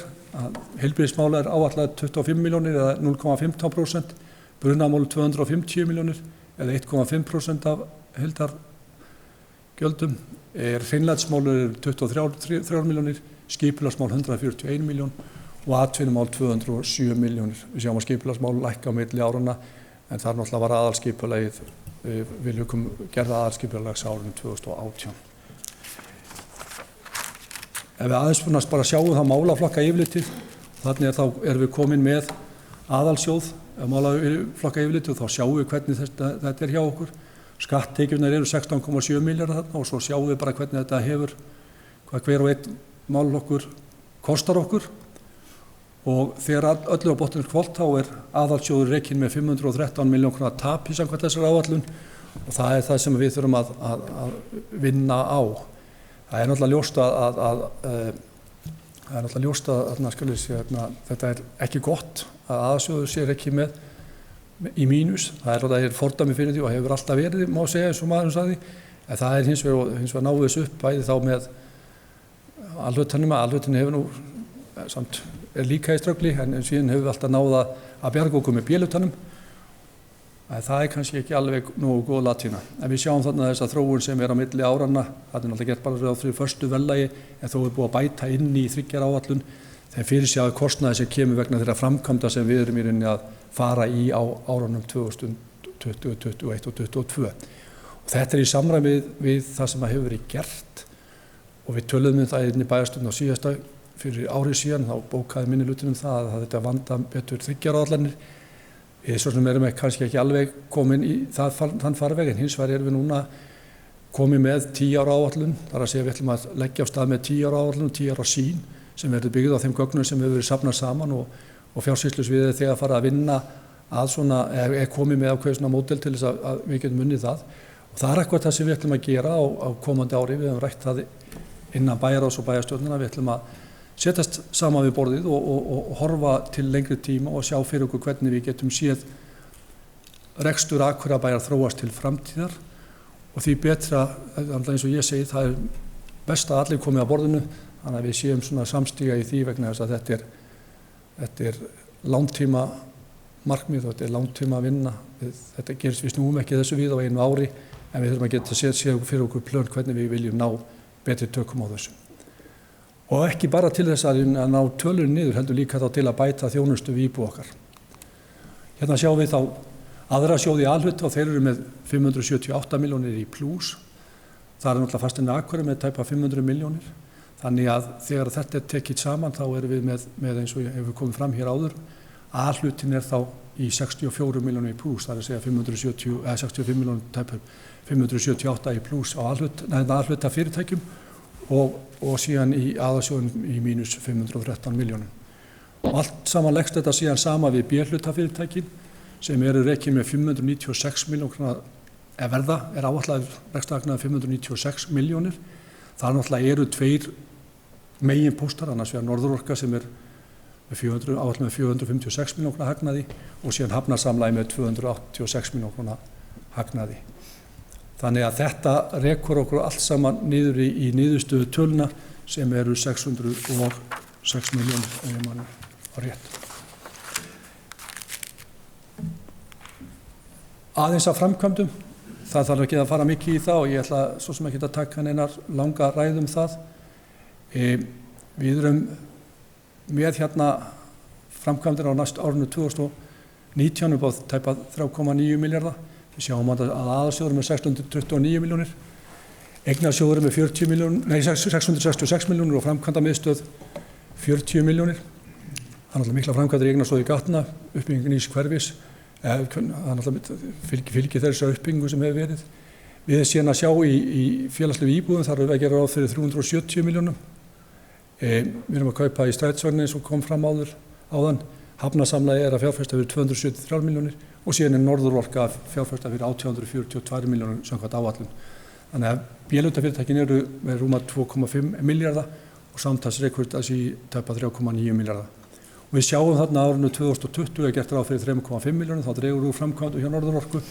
Heilbrigðismál áætlað 25 milljónir eða 0,15%, brunamál 250 milljónir eða 1,5% af heildargjöldum. Hreinlætismál 23 milljónir, skipulagsmál 141 miljón og atvinnumál 207 milljónir. Við sjáum að skipulagsmál lækka á milli áranna en það náttúrulega var aðalskipulagið, við ljúkum gerða aðalskipulags árinu 2018. Ef við aðeins bara sjáum það málaflokka yfirlitið, þannig þá erum við komin með aðalsjóð málaflokka yfirlitið og þá sjáum við hvernig þetta hjá okkur. Skatttekjurnar eru 16,7 milljarðar þarna og svo sjáum við bara hvernig þetta hefur, hvað hver og einn málaflokkur kostar okkur. Og þegar öllu á botninn hvolft þá aðalsjóður rekinn með 513 milljón króna tap í samkvæmt þessari áætlun og það það sem við þurfum að vinna á. Það náttúrulega ljóst að þetta ekki gott að aðalsjóður sé ekki með í mínus. Það fordæmi fyrir því og hefur alltaf verið, má segja eins og maðurinn sagði, en það hins vegar náðu þessu upp bæði þá með alhlutanum. Alhlutin hefur nú samt líka í ströggli en síðan hefur við alltaf náða að bjarga okkur með B-hlutanum. Það kannski ekki alveg nógu góð latína. En við sjáum þarna þessa þróun sem á milli áranna. Það náttúrulega gert bara ráð fyrir förstu verðlagi en þó búið að bæta inn í 3 ára áætlun þeim fyrirsjáðu kostnaði sem kemur vegna þeirra framkvæmda sem við erum í rauninni að fara í á árunum 2020, 2021 og 2022. Og þetta í samræmi við það sem hefur verið gert og við töluðum það inn í bæjarstjórn á síðasta fyrir árið síðan, þá bókaði minnihlutinn það að þetta vanda betur 3 ára áætlanir. Við svo sem erum kannski ekki alveg komin í þann farveg en hins vegar erum við núna komið með 10 ára áætlun. Það að segja við ætlum að leggja af stað með 10 ára áætlun og 10 ára sýn sem verður byggð á þeim gögnum sem hefur verið safnað saman og fjársýslusviðið þegar fara að vinna að svona, komið með ákveðið svona módel til þess að við getum unnið það. Og það eitthvað það sem við ætlum að gera á komandi ári. Við hefum rætt það innan bæjarráðs og bæjarstjórnina. Við ætlum að setjast saman við borðið og horfa til lengri tíma og sjá fyrir okkur hvernig við getum séð rekstur Akureyrarbæjar þróast til framtíðar og því betra, eins og ég segi, það best að allir komið að borðinu þannig að við séum svona samstíga í því vegna þess að þetta langtíma markmið og þetta langtíma vinna. Þetta gerist, við snúum ekki þessu við á einu ári en við þurfum að geta séð fyrir okkur plön hvernig við viljum ná betri tökum á þessu. Og ekki bara til þess að ná tölunni niður, heldur líka þá til að bæta þjónustu við íbúa okkar. Hérna sjáum við þá aðra sjóði í A-hluta og þeir eru með 578 milljónir í plús. Það náttúrulega fasteign Akureyrar með tæpa 500 milljónir. Þannig að þegar þetta tekið saman þá erum við með eins og hefur komið fram hér áður. A-hlutin þá í 64 milljónir í plús, það að segja 65 milljónir tæpa 578 í plús á A-hluta fyrirtækjum. Og síðan í aðalsjóðum í mínus 513 milljónum. Og allt saman leggst þetta síðan sama við B-hlutafyrirtækin sem eru rekin með 596 milljónir verða, áætlaður rekstrarhagnaður 596 milljónir. Það náttúrulega eru 2 meginpóstar, annars vegar Norðurorka sem áætlað með 456 milljónir hagnaði og síðan Hafnarsamlagi með 286 milljónir hagnaði. Þannig að þetta rekur okkur allt saman niður í niðurstöðu töluna sem eru 606 milljónir ef ég man rétt. Aðeins að framkvæmdum, það þarf ekki að fara mikið í það og ég ætla svo sem ekki að taka neinar langa ræðu það. Við erum með hérna framkvæmdir á næstu árinu 2019 upp á tæpa 3,9 milljarða. Við sjáum að aðalsjóður með 629 milljónir, eignarsjóður með 666 milljónir og framkvæmdamiðstöð 40 milljónir. Það er náttúrulega mikla framkvæmdir í eignarsjóði Gatna, uppbygging nýs hverfis, það er náttúrulega fylgir þessa uppbyggingu sem hefur verið. Við erum síðan að sjá í félagslegu íbúðum, þar erum við að gera ráð fyrir 370 milljónum. Við erum að kaupa í strætisvagni eins og kom fram áðan. Hafnarsamlagi að fjárfesta fyrir 273 milljónir og síðan Norðurorka að fjárfesta fyrir 842 milljónir samkvæmt áætlun. Þannig að B-hlutafyrirtækin eru með rúma 2,5 milljarða og samtals rekur þessi tæpa 3,9 milljarða. Og við sjáum þarna árinu 2020 gert ráð fyrir 3,5 milljónir, þá dregur úr framkvæmdu hjá Norðurorku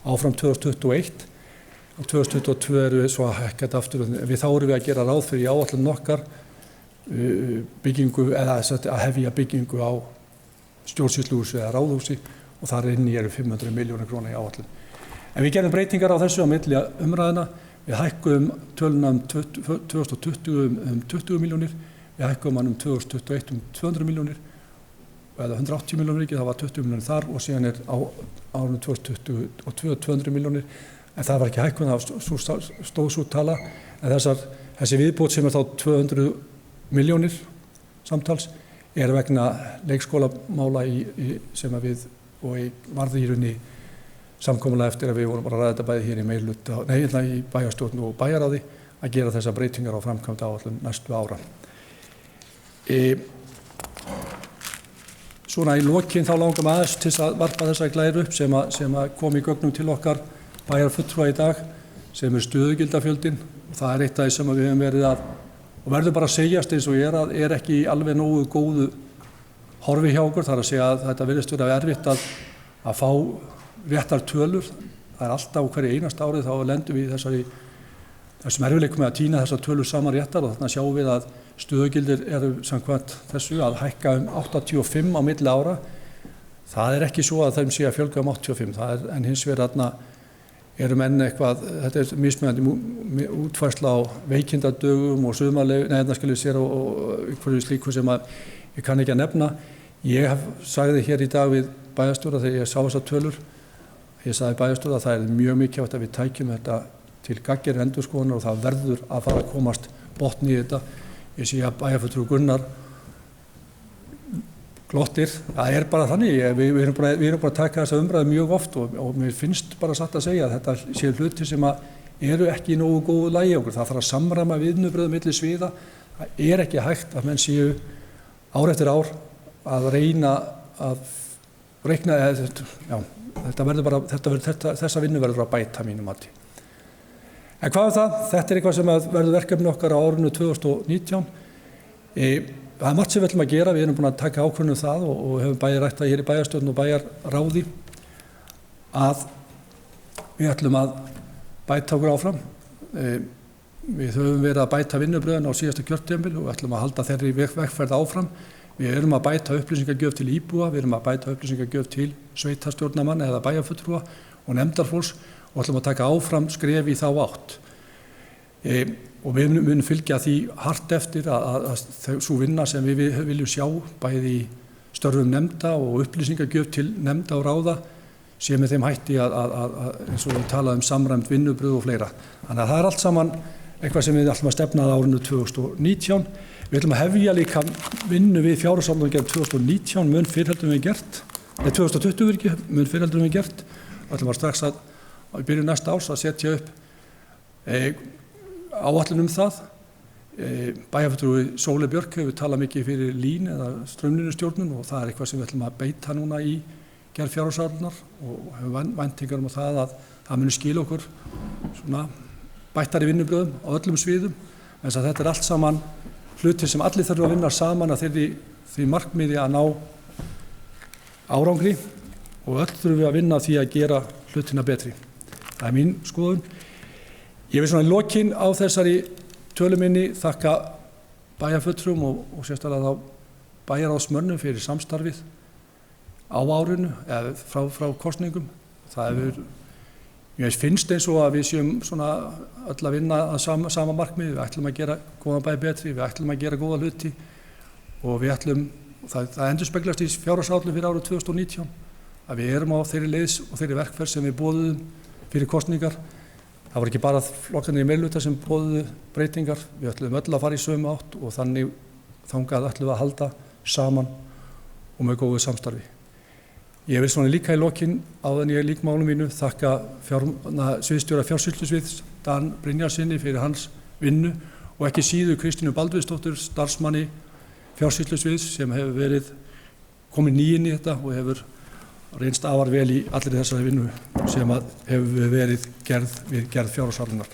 áfram 2021. og 2022 erum við svo að hækka þetta aftur. Þá erum við að gera ráð fyrir í áætlun okkar byggingu eða að hefja byggingu á stjórnsýsluhúsi eða ráðhúsi og þar inni eru 500 milljónir króna í áætlun. En við gerum breytingar á þessu á milli umræðina. Við hækkum töluna 2020 20 milljónir, við hækkum hann 2021 200 milljónir eða 180 milljónir ekki, það var 20 milljónir þar og síðan á árinu 2022 200 milljónir, en það var ekki hækkun, það stóð svo tala, en þessi viðbót sem þá 200 milljónir samtals vegna leikskólamála sem við varði í rauninni samkomulega eftir að við vorum bara að ræða þetta bæði hér í meirihluta, í bæjarstjórn og bæjarráði að gera þessar breytingar á framkvæmda áætlun næstu ára. Svona í lokin þá langar maður aðeins til að varpa þessa glæru upp sem að kom í gögnum til okkar bæjarfulltrúa í dag sem stöðugildafjöldin. Það eitt af því sem við höfum verið að, og verður bara að segjast eins og ekki alveg nógu góðu horfi hjá okkur, þar að segja að þetta virðist vera erfitt að fá réttar tölur. Það alltaf hverju einasta árið þá lendum við þessum erfiðleikum með að týna þessar tölur saman réttar og þannig sjáum við að stöðugildir eru samkvæmt þessu að hækka 85 á milli ára. Það ekki svo að þeim sé að fjölga 85, en hins vegar eru menn eitthvað, þetta mismunandi útfærsla á veikindadögum og sumarleyfi, og einhverju slíku sem ég kann ekki að nefna. Ég sagði hér í dag við bæjarstjóra þegar ég sá þessar tölur, ég sagði bæjarstjóra að það mjög mikilvægt að við tækjum þetta til gagngerrar endurskoðunar og það verður að fara að komast botn í þetta. Ég sé að bæjarfulltrúi Gunnar glottir, það bara þannig, við erum bara að taka þessa umræðu mjög oft og mér finnst bara satt að segja að þetta séu hluti sem eru ekki í nógu góðu lagi okkur. Það þarf að samræma vinnubrögð milli sviða. Það ekki hægt að menn séu ár eftir ár að reyna að reikna, þessa vinnu verður að bæta mínu mati. En hvað það? Þetta eitthvað sem verður verkefni okkar á árinu 2019. Það margt sem við ætlum að gera, við erum búin að taka ákvörðun það og hefum bæði rætt það hér í bæjarstjórn og bæjarráði að við ætlum að bæta okkur áfram. Við höfum verið að bæta vinnubrögðin á síðasta kjörtímabil og ætlum að halda þeirri vegferð áfram. Við erum að bæta upplýsingagjöf til íbúa, við erum að bæta upplýsingagjöf til sveitarstjórnarmanna eða bæjarfulltrúa og nefndarfólks og ætlum að taka áfram skref í þá átt. Og við munum fylgja því hart eftir að sú vinna sem við viljum sjá bæði í störfum nefnda og upplýsingagjöf til nefnda og ráða sé með þeim hætti að eins og við talaðum samræmt vinnubrögð og fleira. Þannig að það allt saman eitthvað sem við ætlum að stefna að árinu 2019. Við ætlum að hefja líka vinnu við fjárhagsáætlun 2019 mun fyrr heldur en við gert, 2020 mun fyrr heldur en við gert. Við ætlum strax að í byrjun næsta árs að setja upp áætlun það. Bæjarfulltrúi Sóley Björk hefur talað mikið fyrir lín eða straumlínustjórnun og það eitthvað sem við ætlum að beita núna í gerð fjárhagsáætlunar og hefur væntingar að það muni skila okkur svona bættari vinnubrögðum á öllum sviðum. En þetta allt saman hlutir sem allir þurfa að vinna saman að því markmiði að ná árangri og öll þurfum við að vinna því að gera hlutina betri. Það mín skoðun. Ég vil svona í lokin á þessari töluminni þakka bæjarfulltrúum og sérstaklega þá bæjarráðsmönnum fyrir samstarfið á árinu eða frá kosningum. Mér finnst eins og að við séum svona öll að vinna að sama markmiði. Við ætlum að gera góðan bæ betri, við ætlum að gera góða hluti og við ætlum, það endurspeglast í fjárhagsáætlun fyrir árið 2019 að við erum á þeirri leiðs og þeirri verkferð sem við boðuðum fyrir kosningar. Það voru ekki bara flokkarnir í meirihluta sem boðuðu breytingar, við ætlum öll að fara í sömu átt og þannig þangað ætlum við að halda saman og með góðu samstarfi. Ég vil svona líka í lokin áður en ég lýk máli mínu þakka sviðsstjóra fjársýslusviðs Dan Brynjarsinni fyrir hans vinnu og ekki síður Kristínu Baldvinsdóttur starfsmanni fjársýslusviðs sem hefur verið komin nýinn í þetta og hefur reynst afar vel í allir þessari vinnu sem hefur verið gerð við gerð fjárhagsáætlunar.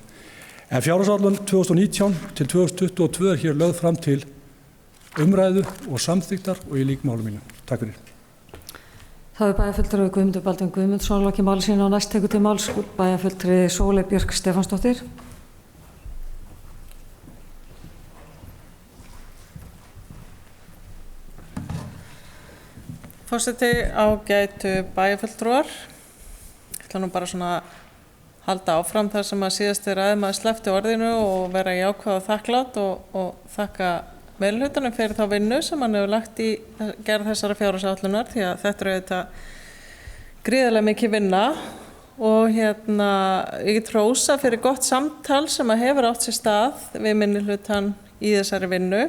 En fjárhagsáætlun 2019 til 2022 hér lögð fram til umræðu og samþykktar og ég lýk máli mínu. Takk fyrir.
Þá bæjarfulltrúi Guðmundur Baldvin Guðmundsson lokið máli sínu og næst tekur til máls bæjarfulltrúi Sóley Björk Stefánsdóttir.
Forseti, ágætu bæjarfulltrúar. Ég ætla nú bara svona halda áfram þar sem að síðasti ræðumaður sleppti orðinu og vera jákvæð og þakklátt og þakka meirihlutanum fyrir þá vinnu sem hann hefur lagt í gerð þessara fjárhagsáætlunar, því að þetta auðvitað gríðarlega mikið vinna og ég get hrósa fyrir gott samtal sem að hefur átt sér stað við minnihlutann í þessari vinnu.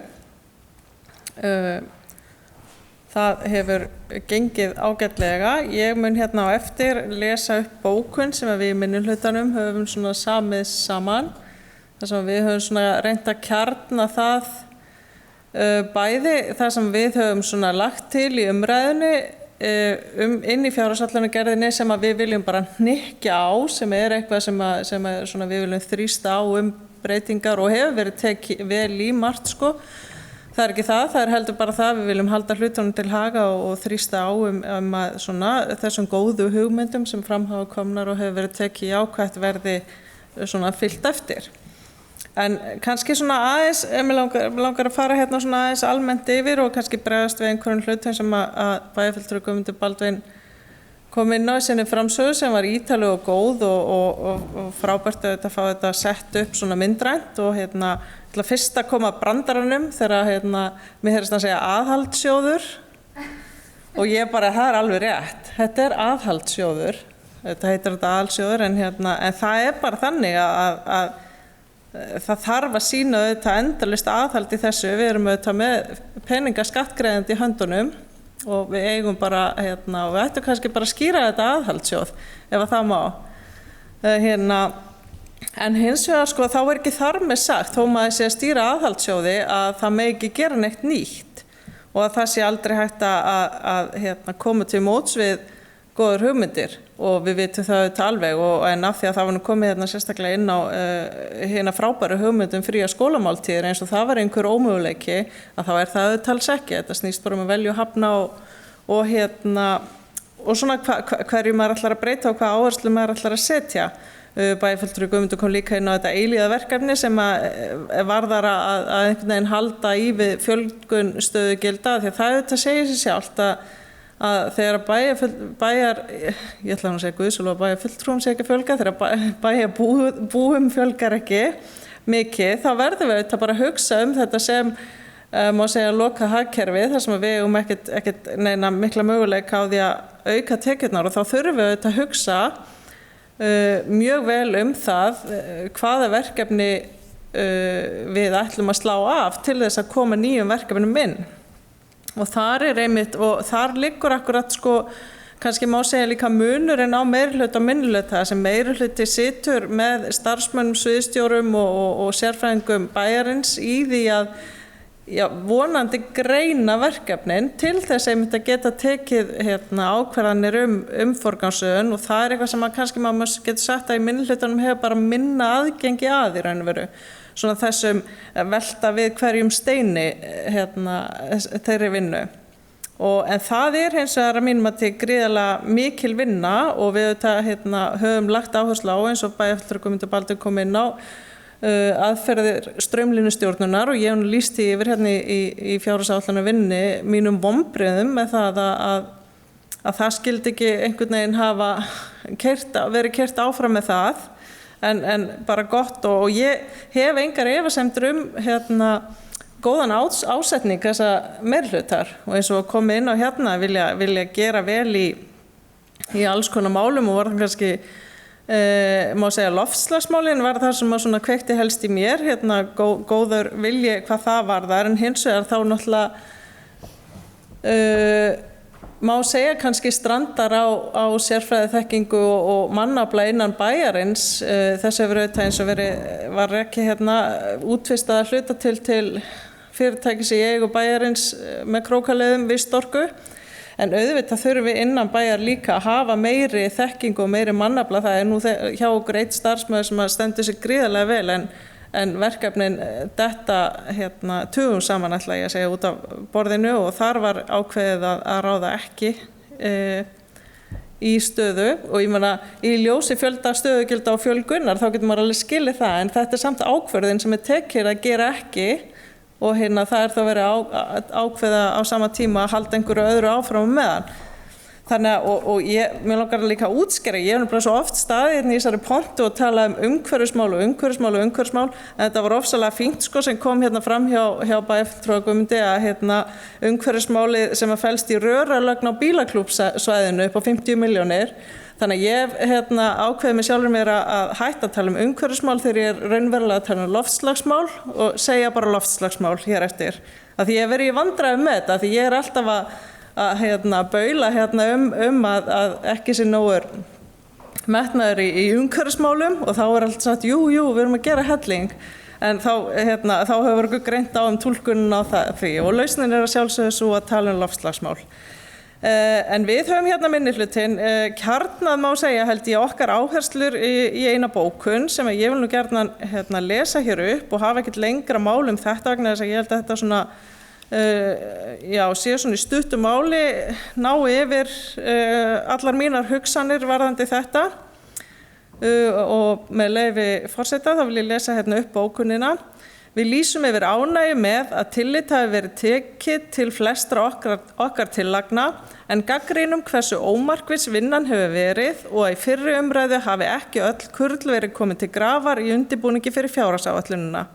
Það hefur gengið ágætlega. Ég mun á eftir lesa upp bókun sem við í minnihlutanum höfum svona samið saman, þar sem við höfum svona reynt að kjarna það bæði það sem við höfum svona lagt til í umræðunni inn í fjárhagsáætlunargerðinni sem að við viljum bara hnykkja á, sem eitthvað sem svona við viljum þrýsta á breytingar og hefur verið tekið vel í margt sko. Það ekki það er heldur bara það við viljum halda hlutunum til haga og þrýsta á að svona þessum góðu hugmyndum sem fram hafa komnar og hefur verið tekið jákvætt verði svona fylgt eftir. En kannski svona aðeins, mig langar að fara svona aðeins almennt yfir og kannski bregðast við einhverjum hlutum sem að bæjarfulltrúi Guðmundur Baldvin kom inn á í sinni framsögu sem var ítaleg og góð og frábært að fá þetta sett upp svona myndrænt og ég ætla fyrst að koma að brandaranum þegar mér heyrist að segja aðhaldssjóður og ég bara, það alveg rétt, þetta aðhaldssjóður, þetta heitir þetta aðhaldssjóður en það bara þannig að það þarf að sýna auðvitað endalaust aðhald í þessu. Við erum auðvitað með peninga skattgreiðandi í höndunum og við eigum bara og við ættum kannski bara að skýra þetta aðhaldssjóð ef að það má. En hins vegar sko þá ekki þar með sagt, þó maður sé að stýra aðhaldssjóði, að það megi ekki gera neitt nýtt og að það sé aldrei hægt að koma til móts við góður hugmyndir og við vitum það auðvitað alveg en af því að það var nú komið sérstaklega inn á hérna frábæru hugmyndum fría skólamáltíðir eins og það var einhver ómöguleiki að þá það auðvitað alls ekki. Þetta snýst bara að velja og hafna og svona hverju maður ætlar að breyta og hvað áherslu maður ætlar að setja. Bæjarfulltrúi Guðmundur kom líka inn á þetta eilíða verkefni sem varðar að einhvern veginn halda í við fjölgun stöðugilda því að það auðvitað segir sig sjálft að þegar ég ætla að segja guðsólofa bæjarfulltrúum sé ekki að fjölga, þegar bæjarbúum fjölgar ekki mikið, þá verðum við auðvitað bara að hugsa þetta sem má segja loka hagkerfið, þar sem við eigum ekkert neina mikla möguleika á því að auka tekjurnar og þá þurfum við auðvitað að hugsa mjög vel það hvaða verkefni við ætlum að slá af til þess að koma nýjum verkefnum inn. Og þar einmitt, og þar liggur akkurat sko, kannski má segja líka munurinn á meirihluta og minnihluta, sem meirihluti situr með starfsmönnum, sviðsstjórum og sérfræðingum bæjarins í því að vonandi greina verkefnin til þess einmitt að geta tekið ákvarðanir forgangsröðun og það eitthvað sem kannski maður getur sagt að í minnihlutanum hefur bara minna aðgengi að í raun og veru. Svona þessum velta við hverjum steini þeirri vinnu. En það hins vegar að mínum að til gríðarlega mikil vinna og við höfum lagt áherslu á eins og bæjarfulltrúi Guðmundur Baldvin kom inn á aðferðir straumlínustjórnunar og ég hef lýst því yfir í fjárhagsáætlunarvinnu mínum vonbrigðum með það að það skildi ekki einhvern veginn hafa verið keyrt áfram með það. En bara gott og ég hef engar efasemdir góðan ásetning þessa meirihlutar og eins og komið inn á vilja gera vel í alls konar málum og var það kannski má segja loftslagsmálin var það sem svona kveikti helst í mér góður vilji hvað það varðar en hins vegar þá náttúrulega má segja kannski strandar á sérfræðiþekkingu og mannafla innan bæjarins þess hefur auðvitað eins og var ekki útvistað að hluta til fyrirtækis í eigu bæjarins með krókaleiðum Vistorku en auðvitað þurfum við innan bæjar líka að hafa meiri þekkingu og meiri mannafla það nú hjá okkur eitt starfsmaður sem stendur sig gríðarlega vel en verkefnin detta tugum saman ætla ég að segja út af borðinu og þar var ákveðið að ráða ekki í stöðu og ég meina í ljósi fjölda stöðugilda og fjölgunar þá getur maður alveg skilið það en þetta samt ákvörðin sem tekið að gera ekki og það þá verið ákveða á sama tíma að halda einhverju öðru áfram meðan. Þannig og mér langar líka að útskýra, ég hef bara svo oft staðið í þessari pontu og talað umhverfismál en þetta var ofsalega fínt sem kom fram hjá bæjarfulltrúa Guðmundi að umhverfismálið sem að felst í röralögn á bílaklúbbsvæðinu upp á 50 milljónir. Þannig að ég ákveði mig sjálfur mér að hætta að tala umhverfismál þegar ég raunverulega að tala loftslagsmál og segja bara loftslagsmál hér eftir. Af því ég verið í vandræðum með þetta, því ég alltaf að baula að ekki sé nógur metnaður í umhverfismálum og þá allt sagt, jú, við erum að gera helling. En þá hefur okkur greint á túlkunin á því og lausnin að sjálfsögðu svo að tala loftslagsmál. En við höfum minnihlutinn kjarnað má segja held ég okkar áherslur í eina bókun sem ég vil nú gjarnan lesa hér upp og hafa ekkert lengra mál þetta vegna þess að ég held að þetta svona sé svona í stuttu máli ná yfir allar mínar hugsanir varðandi þetta og með leyfi forseta þá vil ég lesa upp bókunina. Við lýsum yfir ánægju með að tillit hafi verið tekið til flestra okkar tillagna en gagnrýnum hversu ómarkviss vinnan hefur verið og að í fyrri umræðu hafi ekki öll kurl verið komin til grafar í undirbúningi fyrir fjárhagsáætlunina.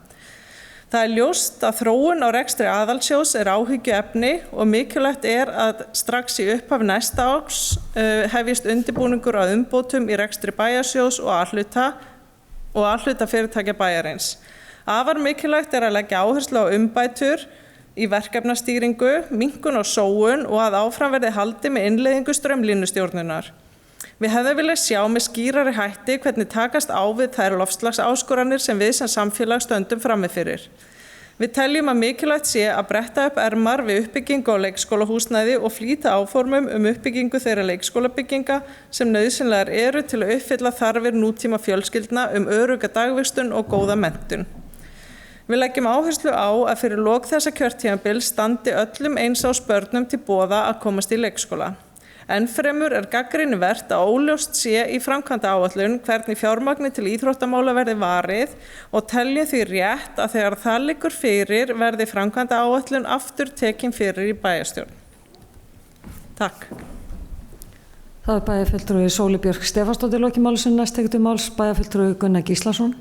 Það ljóst að þróun á rekstri aðalsjóðs áhyggjuefni og mikilvægt að strax í upphafi næsta árs hefjist undirbúningur að umbótum í rekstri bæjarsjóðs og A-hluta fyrirtækja bæjarins. Afar mikilvægt að leggja áherslu á umbætur í verkefnastýringu, minnkun og sóun og að áfram verði haldið með innleiðingu straumlínustjórnunar. Við hefðum viljað sjá með skýrari hætti hvernig takast á við þær loftslagsáskoranir sem við sem samfélag stöndum frammi fyrir. Við teljum að mikilvægt sé að bretta upp ermar við uppbyggingu á leikskólahúsnæði og flýta áformum uppbyggingu þeirra leikskólabygginga sem nauðsynlegar eru til að uppfylla þarfir nútíma fjölskyldna örugga dagvistun og góða menntun. Við leggjum áherslu á að fyrir lok þessa kjörtímabils standi öllum eins árs börnum til boða að komast í leikskóla. Ennfremur gagnrýnivert að óljóst sé í framkvæmdaáætlun hvernig fjármagni til íþróttamála verði varið og teljum því rétt að þegar það liggur fyrir verði framkvæmdaáætlun aftur tekin fyrir í bæjarstjórn. Takk.
Það bæjarfulltrúi Sóli Björk Stefánsdóttir lokið máli sem næst tekur til máls bæjarfulltrúi Gunnar Gíslason.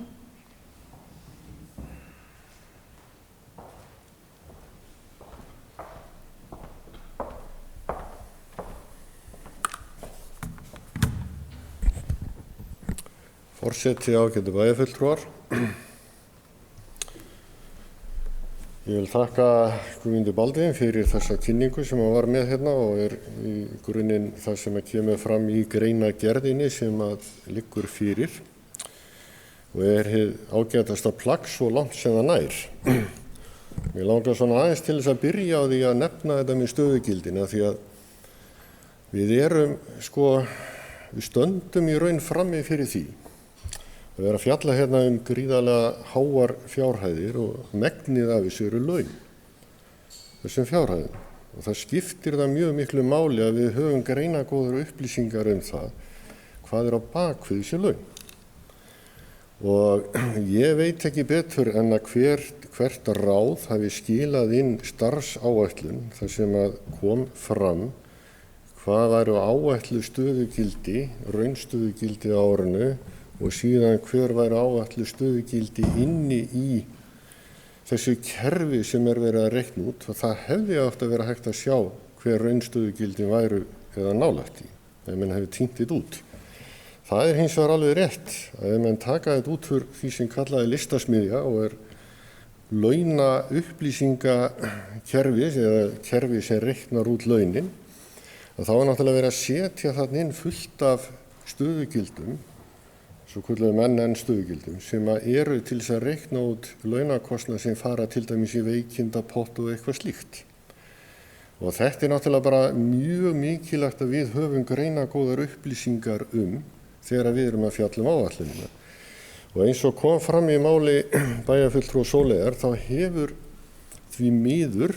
Forseti, ágætu bæjarfulltrúar. Ég vil þakka Guðmundi Baldvin fyrir þessa kynningu sem hann var með hérna og í grunninn það sem kemur fram í greinargerðinni sem liggur fyrir og hið ágætasta plagg svo langt sem það nær. Mér langar svona aðeins til þess að byrja á því að nefna þetta með stöðugildina því að við stöndum í raun frammi fyrir því. Við erum að fjalla hérna gríðarlega háar fjárhæðir og megnið af þessu eru laun, þessum fjárhæðum. Og það skiptir það mjög miklu máli að við höfum greinagóðar upplýsingar það hvað á bakvið þessi laun. Og ég veit ekki betur en að hvert ráð hafi skilað inn starfsáætlun þar sem kom fram hvað væru áætluð stöðugildi, raunstöðugildi á árinu og síðan hver væri áætluð stöðugildi inni í þessu kerfi sem verið að reikna út og það hefði átt að vera hægt að sjá hver raunstöðugildin væru eða nálægt í, ef menn hefði týnt þetta út. Það hins vegar alveg rétt að ef menn taka þetta út fyrir því sem kallaði listasmiðja og launa upplýsingakerfi eða kerfi sem reiknar út launin, að þá náttúrulega verið að setja þarna inn fullt af stöðugildum svo kölluðum NN stöðugildum sem eru til þess að reikna út launakostnað sem fara til dæmis í veikindapott og eitthvað slíkt. Og þetta náttúrulega bara mjög mikilvægt að við höfum greinagóðar upplýsingar þegar við erum að fjalla áætlunina. Og eins og kom fram í máli bæjarfulltrúa Sóleyjar þá hefur því miður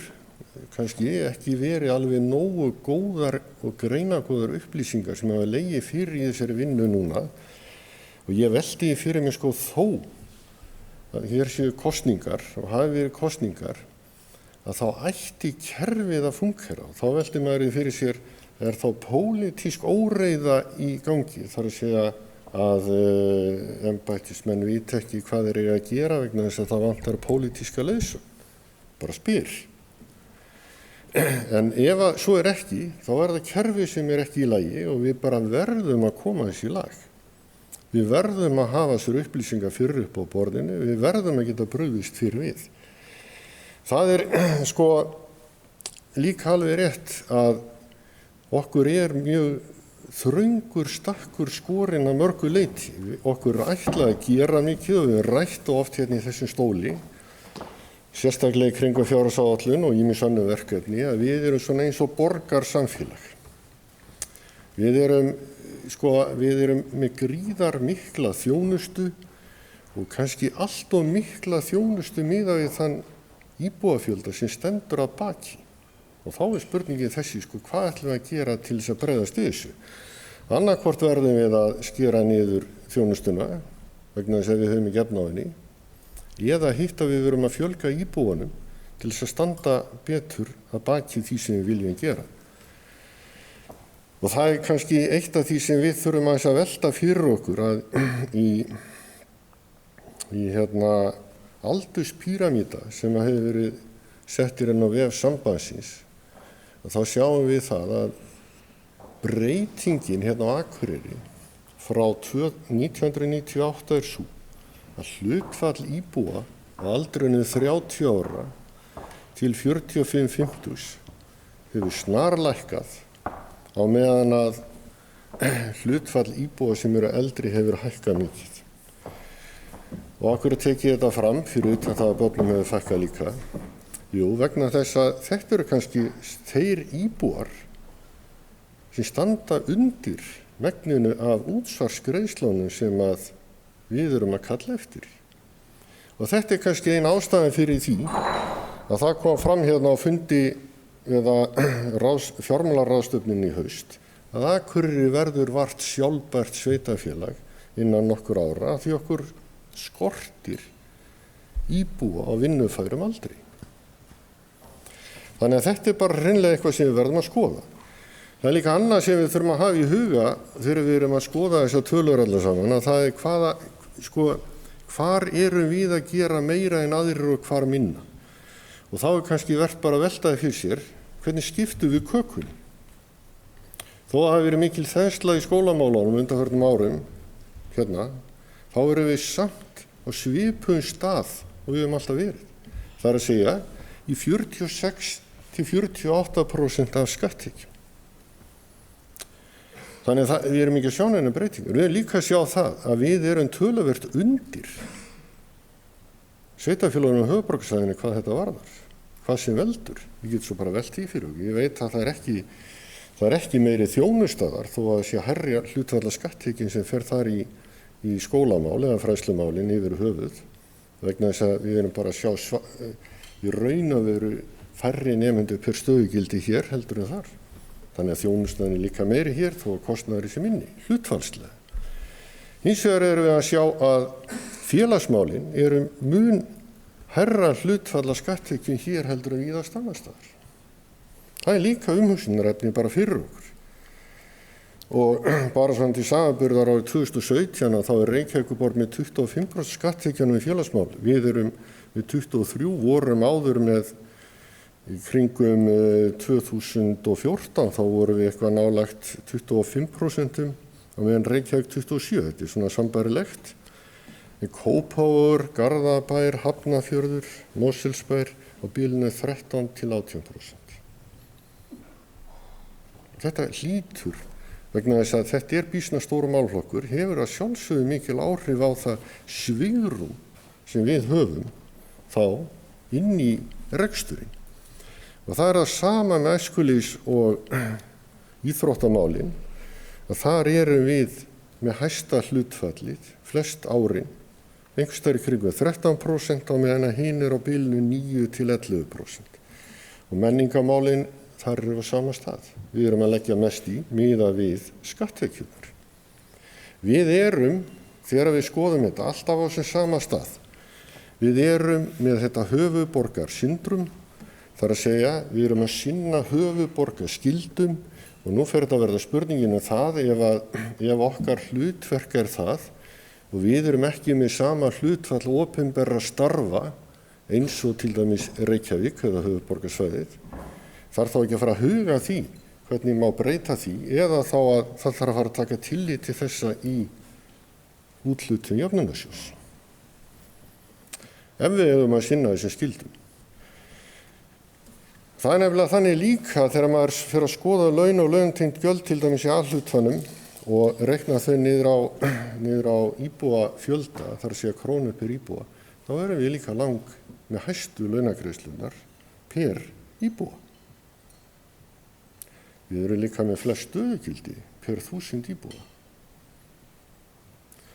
kannski ekki verið alveg nógu góðar og greinagóðar upplýsingar sem hafa legið fyrir í þessari vinnu núna og ég velti fyrir mig sko þó að hér séu kosningar og hafi verið kosningar að þá ætti kerfið að fúnkera og þá velti maður fyrir sér er þá pólitísk óreiða í gangi þar að segja að embættismenn vita ekki hvað þeir eru að gera vegna þess að það vantar pólitíska leiðsögn. Bara spyr. En ef að svo er ekki, þá er það kerfi sem er ekki í lagi og við bara verðum að koma þessi í lag. Við verðum að hafa sér upplýsingar fyrir upp á borðinu, við verðum að geta brugðist fyrir við. Það er sko líka alveg rétt að okkur er mjög þröngur stakkur skorinn að mörgu leyti. Okkur er ætlað að gera mikið og við erum rætt oft hérna í þessum stóli, sérstaklega í kringum fjárhagsáætlun og ýmis önnur verkefni, að við erum svona eins og borgarsamfélag. Við erum með gríðar mikla þjónustu og kannski allt of mikla þjónustu miðað við þann íbúafjölda sem stendur að baki. Og þá er spurningin þessi, hvað ætlum við að gera til þess að bregðast við þessu? Annarkvort verðum við að skera niður þjónustuna vegna þess að við höfum ekki efni á henni, eða hitt að við verum að fjölga íbúanum til þess að standa betur að baki því sem við viljum gera. Og það er kannski eitt af því sem við þurfum að velta fyrir okkur að í aldurspíramída sem hefur verið settir inn á vef sambandsins, þá sjáum við það að breytingin hérna á Akureyri frá 1998 er svo að hlutfall íbúa á aldrinum 30 ára til 45-50 hefur snarlækkað á meðan að hlutfall íbúa sem eru eldri hefur hækkað mikið. Og af hverju tek ég þetta fram fyrir utan það að börnum hefur fækkað líka? Jú, vegna þess að þetta eru kannski þeir íbúar sem standa undir megninu af útsvarsgreiðslunum sem að við erum að kalla eftir. Og þetta er kannski ein ástæðan fyrir því að það kom fram hérna á fundi eða fjármálaráðstefnunni í haust að Akureyri verður vart sjálfbært sveitarfélag innan nokkur ára því okkur skortir íbúa á vinnufærum aldri. Þannig að þetta er bara hreinlega eitthvað sem við verðum að skoða. Það er líka annað sem við þurfum að hafa í huga þegar við erum að skoða þessar tölur allar saman, að það er hvar erum við að gera meira en aðrir og hvar minna. Og þá er kannski verðt bara að velta fyrir sér, hvernig skiptum við kökunni? Þó að það hafi verið mikil þensla í skólamálunum undanförnum árum, hérna, þá erum við samt á svipuðum stað og við höfum alltaf verið. Það er að segja, í 46-48% af skattekjum. Þannig að við erum ekki að sjá neina breytingar. Við erum líka að sjá það að við erum töluvert undir sveitarfélögunum á höfuðborgarsvæðinu hvað þetta varðar, hvað sem veldur. Við getum svo bara velt í fyrir okkur. Ég veit að það er ekki meiri þjónustaðar þó að sé hærri hlutfalla skattekjum sem fer þar í skólamál eða fræðslumálin yfir höfuð, vegna þess að við erum bara að sjá í raun og veru færri nemendur per stöðugildi hér heldur en þar. Þannig að þjónustan er líka meiri hér þó að kostnaður sé minni, hlutfallslega. Hins vegar erum við að sjá að félagsmálin eru mun hærra hlutfalla skattekjum hér heldur en víðast annars staðar. Það er líka umhugsunarefni bara fyrir okkur. Og bara svona til samanburðar árið 2017 þá er Reykjavíkurborg með 25% skattekjunum í félagsmál. Við erum með 23, vorum áður með í kringum 2014 þá vorum við eitthvað nálagt 25% og meðan Reykjavík 27. Þetta er svona sambærilegt. Kópavogur, Garðabær, Hafnarfjörður, Mosfellsbær á bilinu 13-18%. Þetta hlýtur vegna þess að þetta er býsna stóru málflokkur, hefur að sjálfsögðu mikil áhrif á það svigrúm sem við höfum þá inn í reksturinn. Og það er það sama með æskulýðs og íþróttamálin, að þar erum við með hæsta hlutfallið flest árin, einhvers staðar í kringum 13% á meðan að hin er á bilinu 9-11%. Og menningarmálin, þar eru við á sama stað. Við erum að leggja mest í miðað við skatttekjurnar. Við erum, þegar við skoðum þetta, alltaf á þessum sama stað. Við erum með þetta höfuðborgarsyndrom, þar að segja, við erum að sinna höfuðborgarskyldum og nú fer þetta að verða spurningin það ef okkar hlutverk það og við erum ekki með sama hlutfall opinberra starfa eins og til dæmis Reykjavík eða höfuðborgarsvæðið, þarf þá ekki að fara að huga því hvernig má breyta því eða þá að það þarf að fara að taka tillit til þessa í úthlutun jöfnunarsjóðs. Ef við eigum að sinna þessum skyldum. Það nefnilega þannig líka þegar maður fyrir að skoða laun og launtengt gjöld til dæmis í A-hlutfanum og reikna þau niður á íbúa fjölda, þar að segja krónur per íbúa, þá erum við líka lang með hæstu launagreiðslurnar per íbúa. Við erum líka með flest stöðugildi per 1000 íbúa.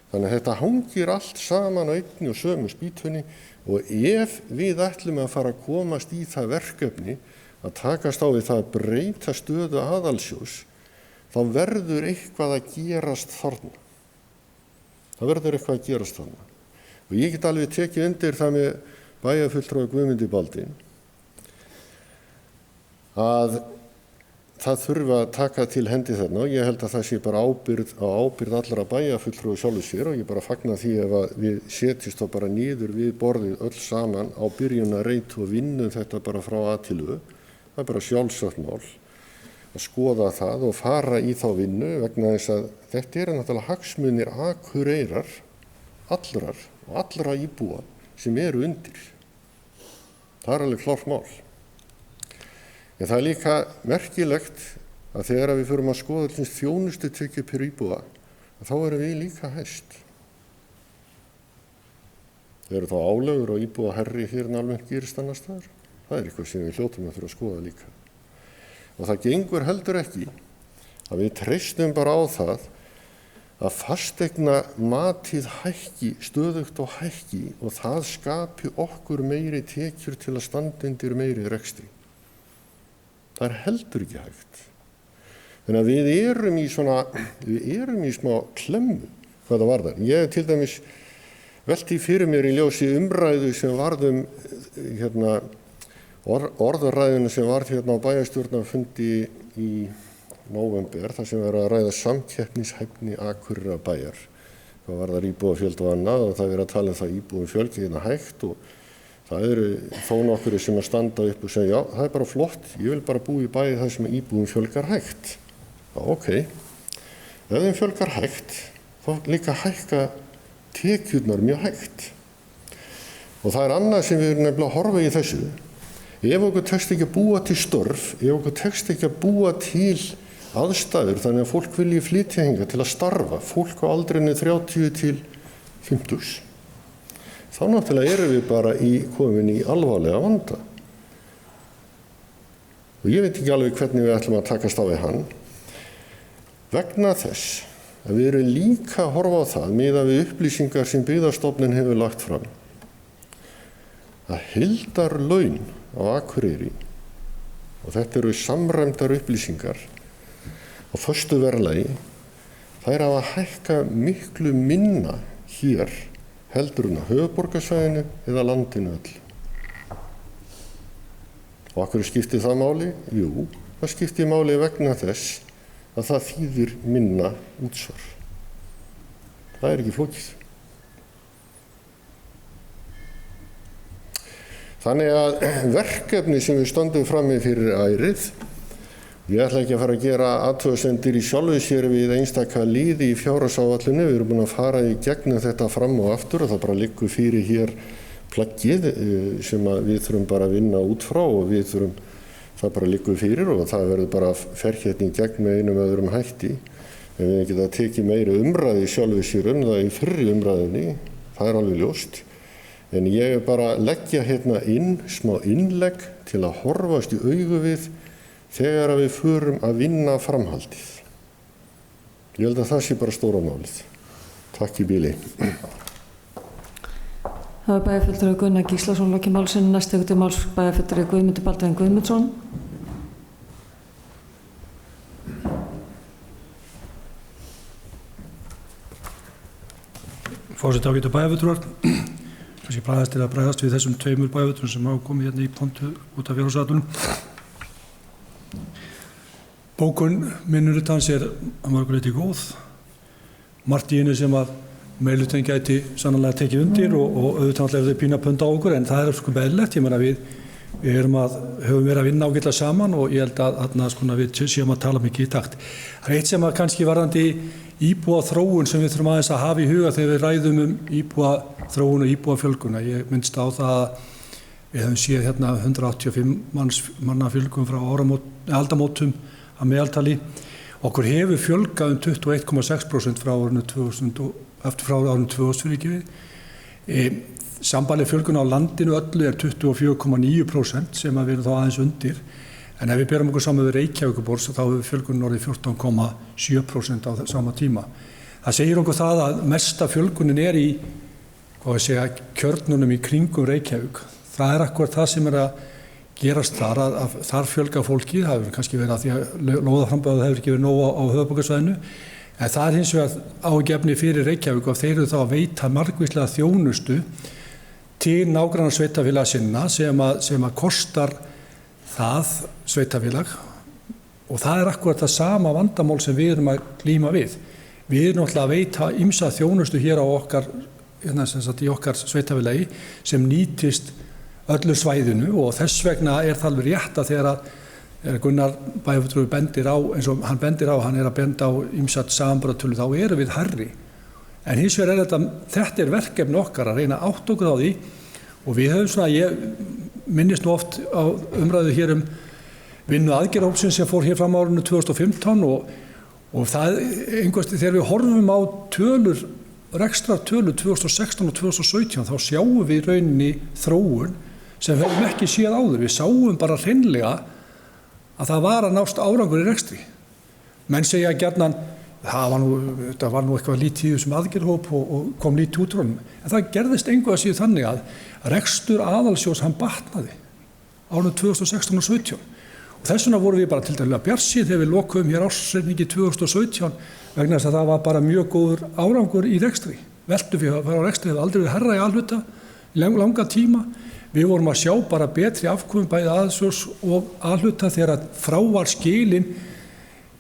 Þannig að þetta hangir allt saman á einni og sömu spýtunni og ef við ætlum að fara að komast í það verkefni að takast á við það að breyta stöðu aðalsjóðs, þá verður eitthvað að gerast þarna. Og ég get alveg tekið undir það með bæjarfulltrúa Guðmundi Baldvin að það þurfa að taka til hendi þarna og ég held að það sé bara ábyrgð allra bæjarfulltrúa sjálfu sér og ég bara fagna því ef að við setjumst þá bara niður við borðið öll saman á byrjunarreit og vinnum þetta bara frá A til Ö. Það bara sjálfsagt mál að skoða það og fara í þá vinnu vegna þess að þetta náttúrulega hagsmunir Akureyrar allra íbúa sem eru undir. Það alveg klárt mál. En það líka merkilegt að þegar við förum að skoða þjónustutekjur per íbúa, þá erum við líka hæst. Eru þá álögur og íbúa hærri hér en almennt gerist annars staðar? Það eitthvað sem við hljótum að þurfa að skoða líka. Og það gengur heldur ekki að við treystum bara á það að fasteigna matið hækki, stöðugt og hækki og það skapi okkur meiri tekjur til að standa undir meiri rekstri. Það er heldur ekki hægt. Þannig að við erum í smá klemmu hvað það varðar. Ég hef til dæmis velti fyrir mér í ljósi umræðu sem varðum orðaræðinu sem var hérna á bæjarstjórnarfundi í nóvember, þar sem verið að ræða samkeppnishæfni Akureyrarbæjar. Það varðar íbúafjölda og annað og það verið að tala það íbúum fjölgi hérna hægt og það eru þó nokkuri sem að standa upp og segja, já, það er bara flott, ég vil bara búa í bæi þar sem íbúum fjölgar hægt. Já, ok. Ef þeim fjölgar hægt, þá líka hækka tekjurnar mjög hægt. Og það er annað sem við erum nefnilega að horfa í þessu. Ef okkur tekst ekki að búa til störf, ef okkur tekst ekki að búa til aðstæður þannig að fólk vilji flytja hingað til að starfa, fólk á aldrinu 30 til 50, þá náttúrulega erum við bara komin í alvarlega vanda. Og ég veit ekki alveg hvernig við ætlum að takast á við hann, vegna þess að við erum líka að horfa á það miðað við upplýsingar sem Byggðastofnun hefur lagt fram, að heildarlaun á Akureyri, og þetta eru samræmdar upplýsingar á föstu verðlagi, þær hafa hækkað miklu minna hér heldur á höfuðborgarsvæðinu eða landinu öll. Og af hverju skiptir það máli? Jú, það skiptir máli vegna þess að það þýðir minna útsvar. Það er ekki flókið. Þannig að verkefni sem við stöndum frammi fyrir ærið, ég ætla ekki að fara að gera athugasemdir í sjálfu sér við einstaka liði í fjárhagsáætlunni, við erum búin að fara í gegnum þetta fram og aftur og það bara liggur fyrir hér plaggið sem við þurfum bara að vinna út frá og það bara liggur fyrir og það verður bara ferketning gegn með einum öðrum hætti. En við geta tekið meiri umræði í sjálfu sér það í fyrri umræðinni, það er alveg ljóst. En ég er bara að leggja hérna smá innlegg til að horfast í augu við þegar við förum að vinna framhaldið. Ég held að það sé bara stóra málið. Takk í bili.
Það var bæjarfulltrúi Gunnar Gíslason lokið málsins. Næst tekur til máls bæjarfulltrúi Guðmundur Baldvin Guðmundsson.
Forseti, ágætu bæjarfulltrúar. Kannski bregðast til að bregðast við þessum tveimur bæjarfulltrúum sem hafa komið hérna í pontu út af fjárhagsáætlun. Bókun minnihlutans að mörgu leyti góð. Margt í henni sem að meirihlutinn gæti sannarlega tekið undir og auðvitað er þau pína pund á okkur, en það sko eðlilegt. Ég meina við höfum verið að vinna ágætlega saman og ég held að við séum að tala mikið í takt. Það eitt sem að kannski varðandi íbúaþróun sem við þurfum aðeins að hafa í huga þegar við ræðum íbúaþróun og íbúafjölgun. Ég minnst á það að við höfum séð hérna 185 manna fjölgun frá aldamótum að meðaltali. Okkur hefur fjölgað 21,6% frá árinu 2000 eftir frá árinu 2000 Sambærileg fjölgun á landinu öllu 24,9% sem við erum þá aðeins undir. En ef við berum okkur saman við Reykjavíkurborg þá hefur fjölgunin orðið 14,7% á sama tíma. Það segir okkur það að mesta fjölgunin í kjörnunum í kringum Reykjavík. Það akkurat það sem að gerast þar, að þar fjölga fólki. Það hefur kannski verið að því að lóðaframboðið hefur ekki verið nóg á höfuðborgarsvæðinu. En það hins vegar áhyggjuefni fyrir Reykjavík og þeir eru þá að veita margvíslega þjónustu til nágranna sveitarfélaga sinna sem að kostar það sveitarfélag, og það akkurat það sama vandamál sem við erum að glíma við. Við erum náttúrulega að veita ýmsa þjónustu hér á í okkar sveitarfélagi sem nýtist öllu svæðinu, og þess vegna það alveg rétt að þegar Gunnar bæjarfulltrúi bendir á, eins og hann bendir á, hann að benda á ýmsat samanburðartölu, þá erum við hærri. En hins vegar þetta verkefni okkar að reyna að átta okkur á því, og við höfum ég minnist nú oft á umræðu hér vinnu aðgerðahópsins sem fór hér fram á árinu 2015 og það þegar við horfum á rekstrartölur 2016 og 2017 þá sjáum við í rauninni þróun sem við höfum ekki séð áður. Við sáum bara hreinlega að það var að nást árangur í rekstri. Menn segja gjarnan, það var nú eitthvað lítið í þessum aðgerðahóp og kom lítið út úr honum. En það gerðist engu að síðu þannig að rekstur aðalsjóðs hann batnaði árið 2016 og 2017. Og þess vegna vorum við bara til dæmis bjartsýn þegar við lokuðum hér ársreikningi 2017 vegna þess að það var bara mjög góður árangur í rekstri. Veltufé á rekstri hefur aldrei verið hærra í A-hluta í langa tíma. Við vorum að sjá bara betri afkomu bæði aðalsjóðs og A-hluta þegar að frá var skilin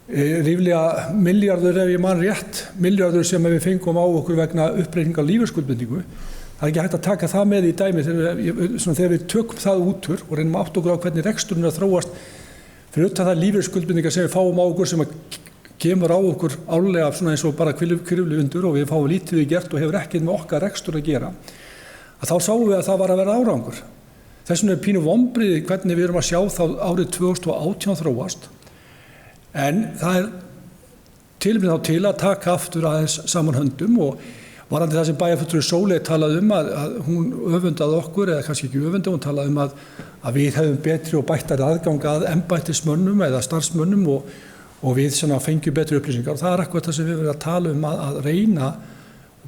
ríflega milljarður, ef ég man rétt, milljarður sem við fengum á okkur vegna uppreikningar lífeyrisskuldbindingu. Það ekki hægt að taka það með í dæmi þegar við tökum það út úr og reynum átt okkur á hvernig reksturinn að þróast fyrir utan það lífeyrisskuldbindingar sem við fáum á okkur sem að kemur á okkur árlega eins og bara hvirfli undur og við fáum lítið við gert og hefur ekkert með okkar rekstur að gera. Að þá sáum við að það var að vera árangur. Þess vegna pínu vonbrigði hvernig við erum að sjá þá árið 2018 þróast. En það tilefni þá til að taka aftur aðeins saman höndum og varðandi það sem bæjarfulltrúi Sóley talaði að hún öfundaði okkur, eða kannski ekki öfundaði, hún talaði að við hefum betri og bættari aðgang að embættismönnum eða starfsmönnum og við fengjum betri upplýsingar. Og það akkurat það sem við verðum að tala að reyna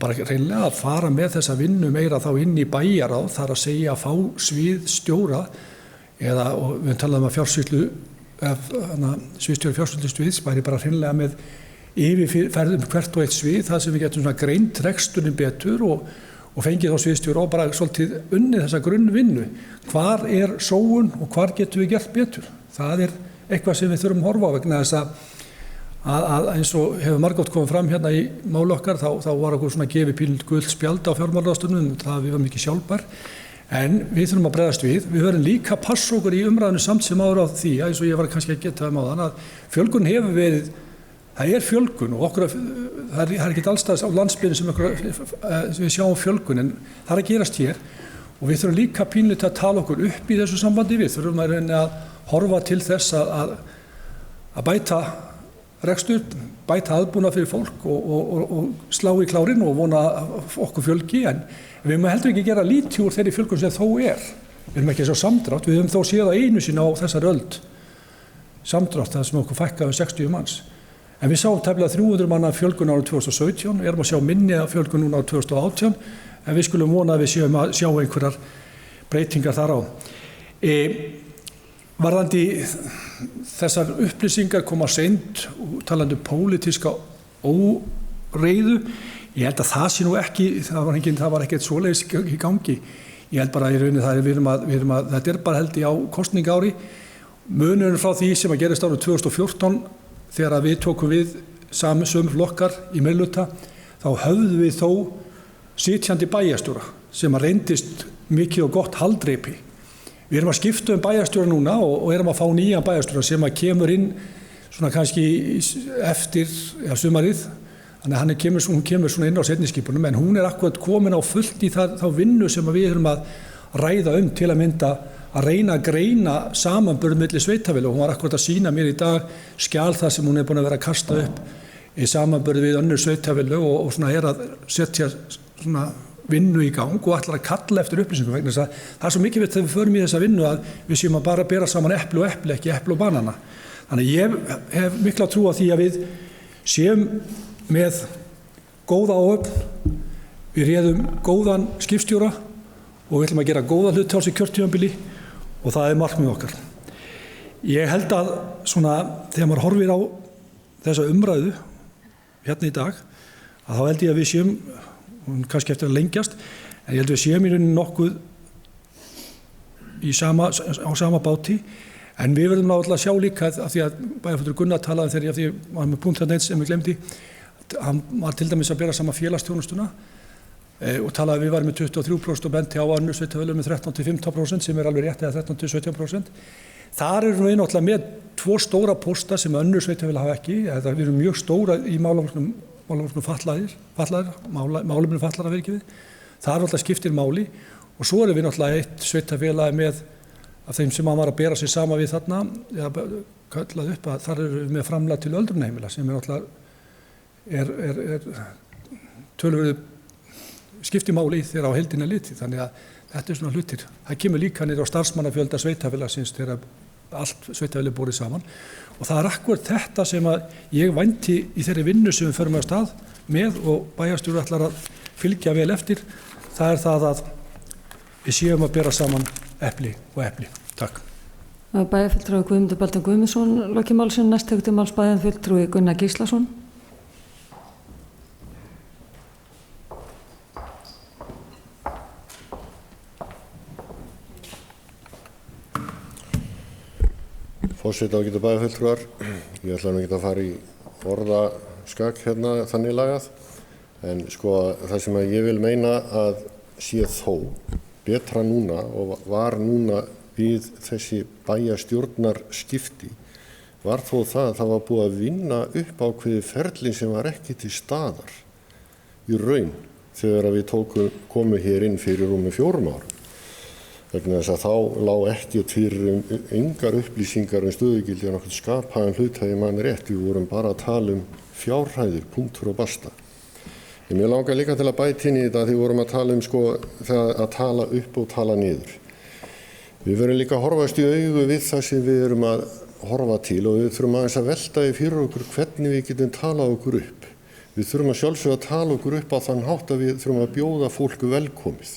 bara reynilega að fara með þessa vinnu meira þá inn í bæjarráð, þar að segja að fá sviðstjóra og við talaðum að sviðstjóri fjársýslusviðs væri bara reynilega með yfirferðum hvert og eitt svið, það sem við getum greint reksturinn betur og fengið þá sviðstjóra og bara svolítið unnið þessa grunnvinnu. Hvar sóun og hvar getum við gert betur? Það eitthvað sem við þurfum að horfa á vegna þess að eins og hefur margótt komið fram hérna í máli okkar, þá var okkur gefið pílund gult spjald á fjármálaráðstefnunni, það við varum ekki sjálfbær, en við þurfum að bregðast við. Við verðum líka að passa okkur í umræðinu samt sem áður á því, eins og ég var kannski að geta áðan, að fjölgun hefur verið, það fjölgun og okkur, það ekki allstaðis á landsbyggðinni sem við sjáum fjölgun, en það að gerast hér og við þurfum líka pínlítið að tala okkur upp í þessu sambandi við, þurfum að reyna að horfa til þess að bæta rekstur, bæta aðbúnað fyrir fólk og slá í klárinn og vona okkur fjölgi, en við erum heldur ekki að gera lítið úr þeirri fjölgun sem þó Við erum ekki að sjá samdrátt, við höfum þó séð það einu sinni á þessari öld samdrátt, það sem okkur fækkaði 60 manns. En við sáum tæplega 300 manna fjölgun árið 2017, erum að sjá minni fjölgun núna árið 2018, en við skulum vona að við séum að sjá einhverjar breytingar þar á. Varðandi þessar upplýsingar koma seint, talandi pólitíska óreiðu, ég held að það sé nú ekki, það var ekkert svoleiðis í gangi. Ég held bara í rauninni þetta bara held ég á kosningaári. Munurinn frá því sem að gerist árið 2014 þegar að við tókum við sömu flokkar í meirihluta, þá höfðum við þó sitjandi bæjarstjóra sem að reyndist mikið og gott haldreipi. Við erum að skipta bæjarstjóra núna og erum að fá nýjan bæjarstjóra sem að kemur inn svona kannski eftir sumarið. Þannig að hún kemur svona inn á seinni skipunum, en hún akkurat komin á fullt í þá vinnu sem við erum að ræða til að mynda að reyna að greina samanburð milli sveitarfélaga. Hún var akkurat að sýna mér í dag skjal það sem hún búin að vera að kasta upp í samanburð við önnur sveitarfélag og svona að setja svona vinnu í gang og ætlar að kalla eftir upplýsingum vegna þess að það svo mikið þegar við förum í þessa vinnu að við séum að bara bera saman epli og epli, ekki epli og banana. Þannig ég hef mikla trú á því að við séum með góða áhöfn, við réðum góðan skipstjóra og við ætlum að gera góða hluti á þessu kjörtímabili og það markmið okkar. Ég held að svona þegar maður horfir á þessa umræðu hérna í dag, að þá held ég að við séum, hún kannski eftir að lengjast, en ég held að við séum í rauninni nokkuð á sama báti, en við verðum náttúrulega að sjá líka af því að bæjarfulltrúi Gunnar talaði þegar ég var með punkt þarna eins sem við glemdi. Hann var til dæmis að bera saman félagsþjónustuna og talaði að við varum með 23% og benti á önnur sveitarfélög með 13-15% sem alveg rétt eða 13-17%. Þar erum við náttúrulega með 2 stóra pósta sem önnur sveitarfélög hafa ekki. Við erum mjög stóra í málefnum fatlaðra virkið. Það náttúrulega skiptir máli og svo erum við náttúrulega eitt sveitarfélag með af þeim sem hann var að bera sig sama við þarna, eða kallað upp að þar erum við með framlag til öldrunarheimila sem náttúrulega töluvert skiptir máli þegar á heildina litið, þannig að þetta svona hlutir. Það kemur líka niður á starfsmannafjölda sveitarfélagsins þegar allt sveitarfélag borið saman og það akkurat þetta sem að ég vænti í þeirri vinnu sem við förum af stað með og bæjarstjóri ætlar að fylgja vel eftir, það það að við séum að bera saman epli og epli. Takk.
Bæjarfulltrúi Guðmundur Baldvin Guðmundsson lokið málsins, næst tekur til máls bæjarfulltrúi Gunnar Gíslason.
Forseti ágætu bæjarfulltrúar, ég ætla nú ekki að fara í orðaskak hérna þannig lagað, en sko það sem að ég vil meina að sé þó betra núna og var núna við þessi bæjarstjórnarskipti var þó það var búið að vinna upp ákveðið ferli sem var ekki til staðar í raun þegar við komum hér inn fyrir rúmum 4 árum. Vegna þess að þá lá ekki fyrir engar upplýsingar stöðugildi og nokkuð skapaðan hluthafi mann rétt. Við vorum bara að tala fjárhæðir, punktur og basta. En mér langar líka til að bæta inn í þetta því við vorum að tala það að tala upp og tala niður. Við verðum líka að horfast í augu við það sem við erum að horfa til og við þurfum aðeins að velta fyrir okkur hvernig við getum talað okkur upp. Við þurfum að sjálfsögðu að tala okkur upp á þann hátt að við þurfum að bjóða fólku velkomið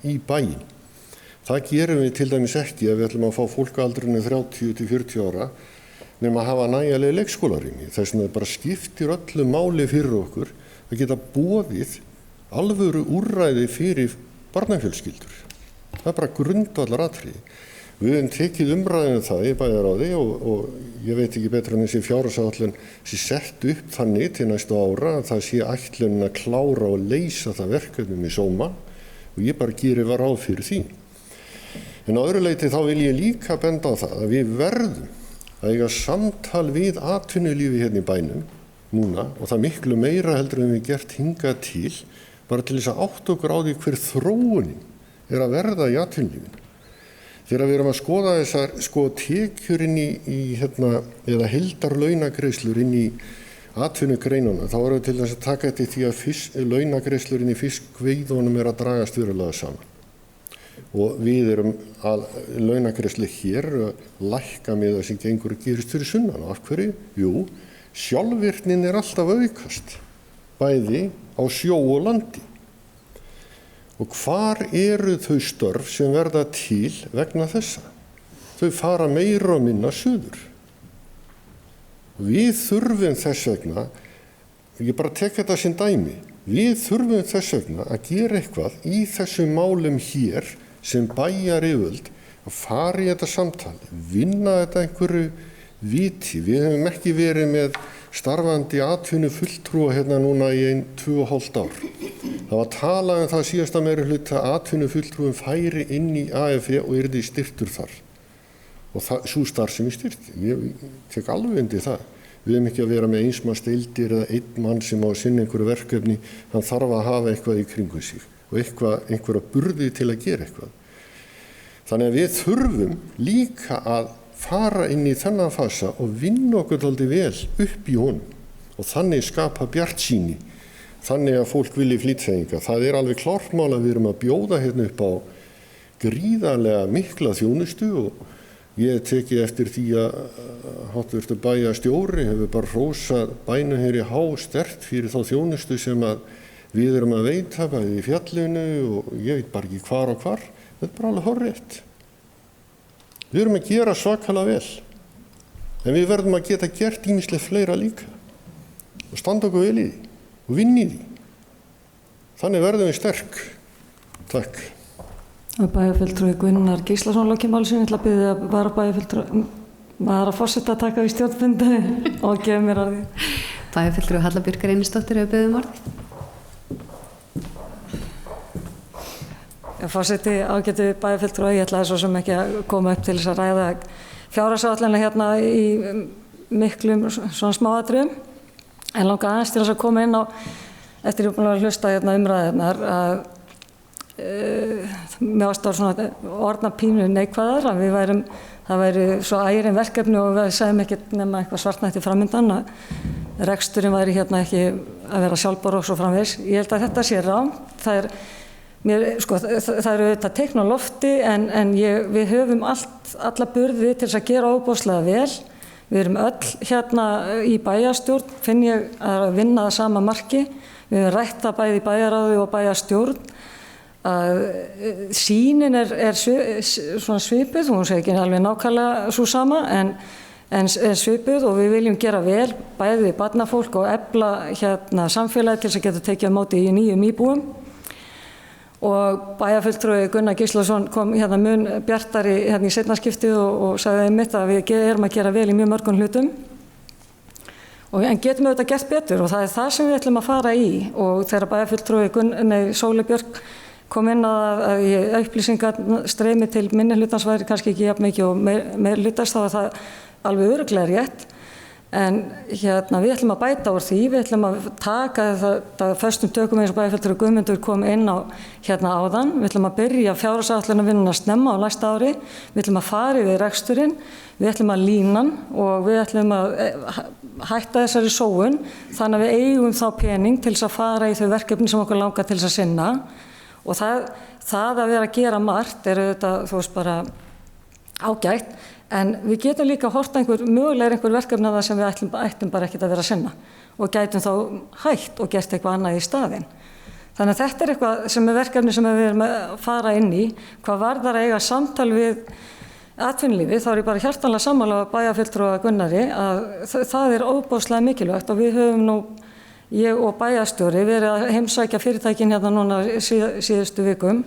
í bæinn. Það gerum við til dæmis ekki ef við ætlum að fá fólk á aldrinum 30-40 ára nema að hafa nægjanlega leikskólarými. Þess vegna bara skiptir öllu máli fyrir okkur að geta boðið alvöru úrræði fyrir barnafjölskyldur. Það bara grundvallaratriði. Við höfum tekið umræðinu það í bæjarráði og ég veit ekki betur en þessi fjárhagsáætlun sé sett upp þannig til næstu ára að það sé ætlunin að klára og leysa það verkefnum í sóma og ég bara geri ráð fyrir því. En á öðru leyti þá vil ég líka benda á það að við verðum að eiga samtal við atvinnulífi hérna í bænum núna og það miklu meira heldur en við gert hingað til bara til þess að átta okkur á því hver þróunin að verða í atvinnulífinu. Þegar við erum að skoða þessar tekjur inn í eða heildarlaunagreiðslur inn í atvinnugreinuna þá erum við til þess að taka eftir því að launagreiðslur inn í fiskveiðunum að dragast verulega saman. Og við erum að launagreiðslu hér lækka með það sem gengur að gerist fyrir sunnan. Og af hverju? Jú, sjálfvirknin alltaf aukast, bæði á sjó og landi. Og hvar eru þau störf sem verða til vegna þessa? Þau fara meira og minna suður. Við þurfum þess vegna, ég bara tek þetta sem dæmi, við þurfum þess vegna að gera eitthvað í þessum málum hér sem bæjaryfirvöld að fara í þetta samtal, vinna þetta einhverju viti. Við hefum ekki verið með starfandi atvinnufulltrúa hérna núna í 2,5 ár. Það var talað um það síðasta meirihluta að atvinnufulltrúum færi inn í AFE og yrði styrktur þar. Og sú starfsemi styrkt. Ég tek alveg undir það. Við hefum ekki að vera með einsmannsdeildir eða einn mann sem á að sinna einhverju verkefni. Hann þarf að hafa eitthvað í kringum sig og einhverja burði til að gera eitthvað. Þannig að við þurfum líka að fara inn í þennan fasa og vinna okkur dálítið vel upp í honum og þannig skapa bjartsýni, þannig að fólk vilji flytjinga. Það er alveg klárt mál að við erum að bjóða hérna upp á gríðarlega mikla þjónustu og ég tekið eftir því að háttvirtur bæjarstjóri hefur bara hrósað bænum hér í há sterkt fyrir þá þjónustu sem að við erum að veita bæði í fjallinu og ég veit bara ekki hvar og hvar. Þetta er bara alveg hárrétt. Við erum að gera svakalega vel, en við verðum að geta gert ýmislegt fleira líka og standa okkur vel í því og vinna í því. Þannig verðum við sterk. Takk.
Bæjarfulltrúi Gunnar Gíslason lokið máli sinni, ég ætla að biðja varaforseta að taka við stjórnfundi og gefa mér orðið.
Bæjarfulltrúi Halla Björk Reynisdóttir hefur beðið orðið.
Forseti, ágætu bæjarfulltrúi, ég ætlaði svo sem ekki að koma upp til þess að ræða fjárhagsáætlunina hérna í miklum svona smáatriðum, en langar aðeins til þess að koma inn á, eftir ég búin að hlusta hérna umræðurnar, að mér varst það svona orðna pínu neikvæðar, að það væri svo ærin verkefni og við segjum ekkert nema eitthvað svartnætti framöndan, að reksturinn væri hérna ekki að vera sjálfbær og svo framvegis. Ég held að þetta sé rangt. Það eru auðvitað teikn á lofti en við höfum alla burði til þess að gera óbúslega vel. Við erum öll hérna í bæjarstjórn, finn ég að vinna það sama marki. Við höfum rætt það bæði í bæjarráði og bæjarstjórn. Sýnin er svona svipuð, hún segir ekki alveg nákvæmlega svo sama en svipuð og við viljum gera vel bæði við barnafólk og efla hérna samfélagi til þess að geta tekið á móti í nýjum íbúum. Og bæjarfulltrúi Gunnar Gíslason kom hérna mun bjartari hérna í seinna skiptið og sagði einmitt að við erum að gera vel í mjög mörgum hlutum. En getum við þetta gert betur og það er það sem við ætlum að fara í. Og þegar bæjarfulltrúi Sóley Björk kom inn að upplýsingar streymi til minnihlutans væri kannski ekki jafn mikið og meirihlutans, þá var það alveg örugglega rétt. En hérna við ætlum að bæta úr því, við ætlum að taka þetta föstum tökum eins og bæjarfulltrúi Guðmundur kom inn á hérna áðan. Við ætlum að byrja fjárhagsáætlunarvinnuna snemma á næsta ári, við ætlum að fara yfir reksturinn, við ætlum að lína hann og við ætlum að hætta þessari sóun þannig að við eigum þá pening til þess að fara í þau verkefni sem okkur langar til þess að sinna. Og það að vera að gera margt er auðvitað, þú veist, bara ágætt, en við getum líka hort mögulega einhver verkefni að það sem við ættum bara ekkert að vera að sinna og gætum þá hætt og gert eitthvað annað í staðinn. Þannig að þetta er eitthvað sem er verkefni sem við erum að fara inn í. Hvað varðar að eiga samtal við atvinnulífið, þá er ég bara hjartanlega sammála bæjarfulltrúa Gunnari að það er óbúslega mikilvægt og við höfum nú, ég og bæjarstjóri, verið að heimsækja fyrirtækin hérna núna síðustu vikum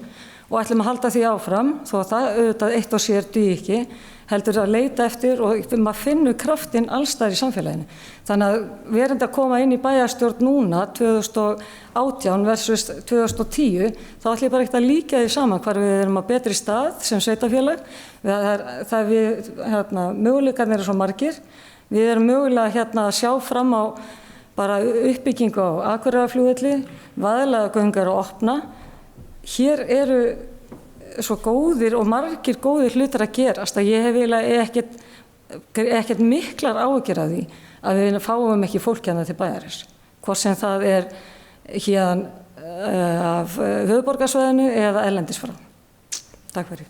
og ætlum að halda því áfram, þó að það auðvitað eitt og sér dugi ekki, heldur að leita eftir og maður finnur kraftinn allstaðar í samfélaginu. Þannig að verandi að koma inn í bæjarstjórn núna 2018 versus 2010, þá ætlum ég bara ekkert að líka því saman hvar við erum á betri stað sem sveitarfélag. Möguleikarnir eru svo margir. Við erum mögulega að sjá fram á bara uppbyggingu á Akureyrarflugvelli, Vaðlaheiðargöng að opna. Hér eru svo góðir og margir góðir hlutir að gerast að ég hef eiginlega ekkert miklar áhyggjur af því að við fáum ekki fólk hérna til bæjarins. Hvort sem það er héðan af höfuðborgarsvæðinu eða erlendis frá. Takk fyrir.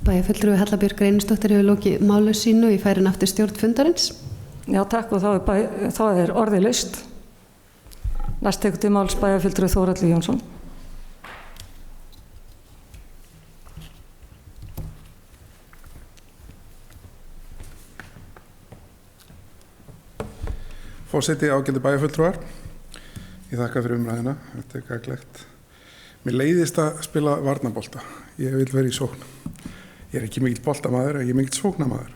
Bæjarfulltrúi Halla Björk Reynisdóttir hefur lokið máli sínu í færin aftur stjórn fundarins.
Já, takk og þá er orðið laust. Næst tekur til máls bæjarfulltrúi Þórhallur Jónsson.
Forseti, ágætu bæjarfulltrúar. Ég þakka fyrir umræðina, þetta gagnlegt. Mér leiðist að spila varnarbolta. Ég vil vera í sókn. Ég ekki mikill boltamaður, ég mikill sóknamaður.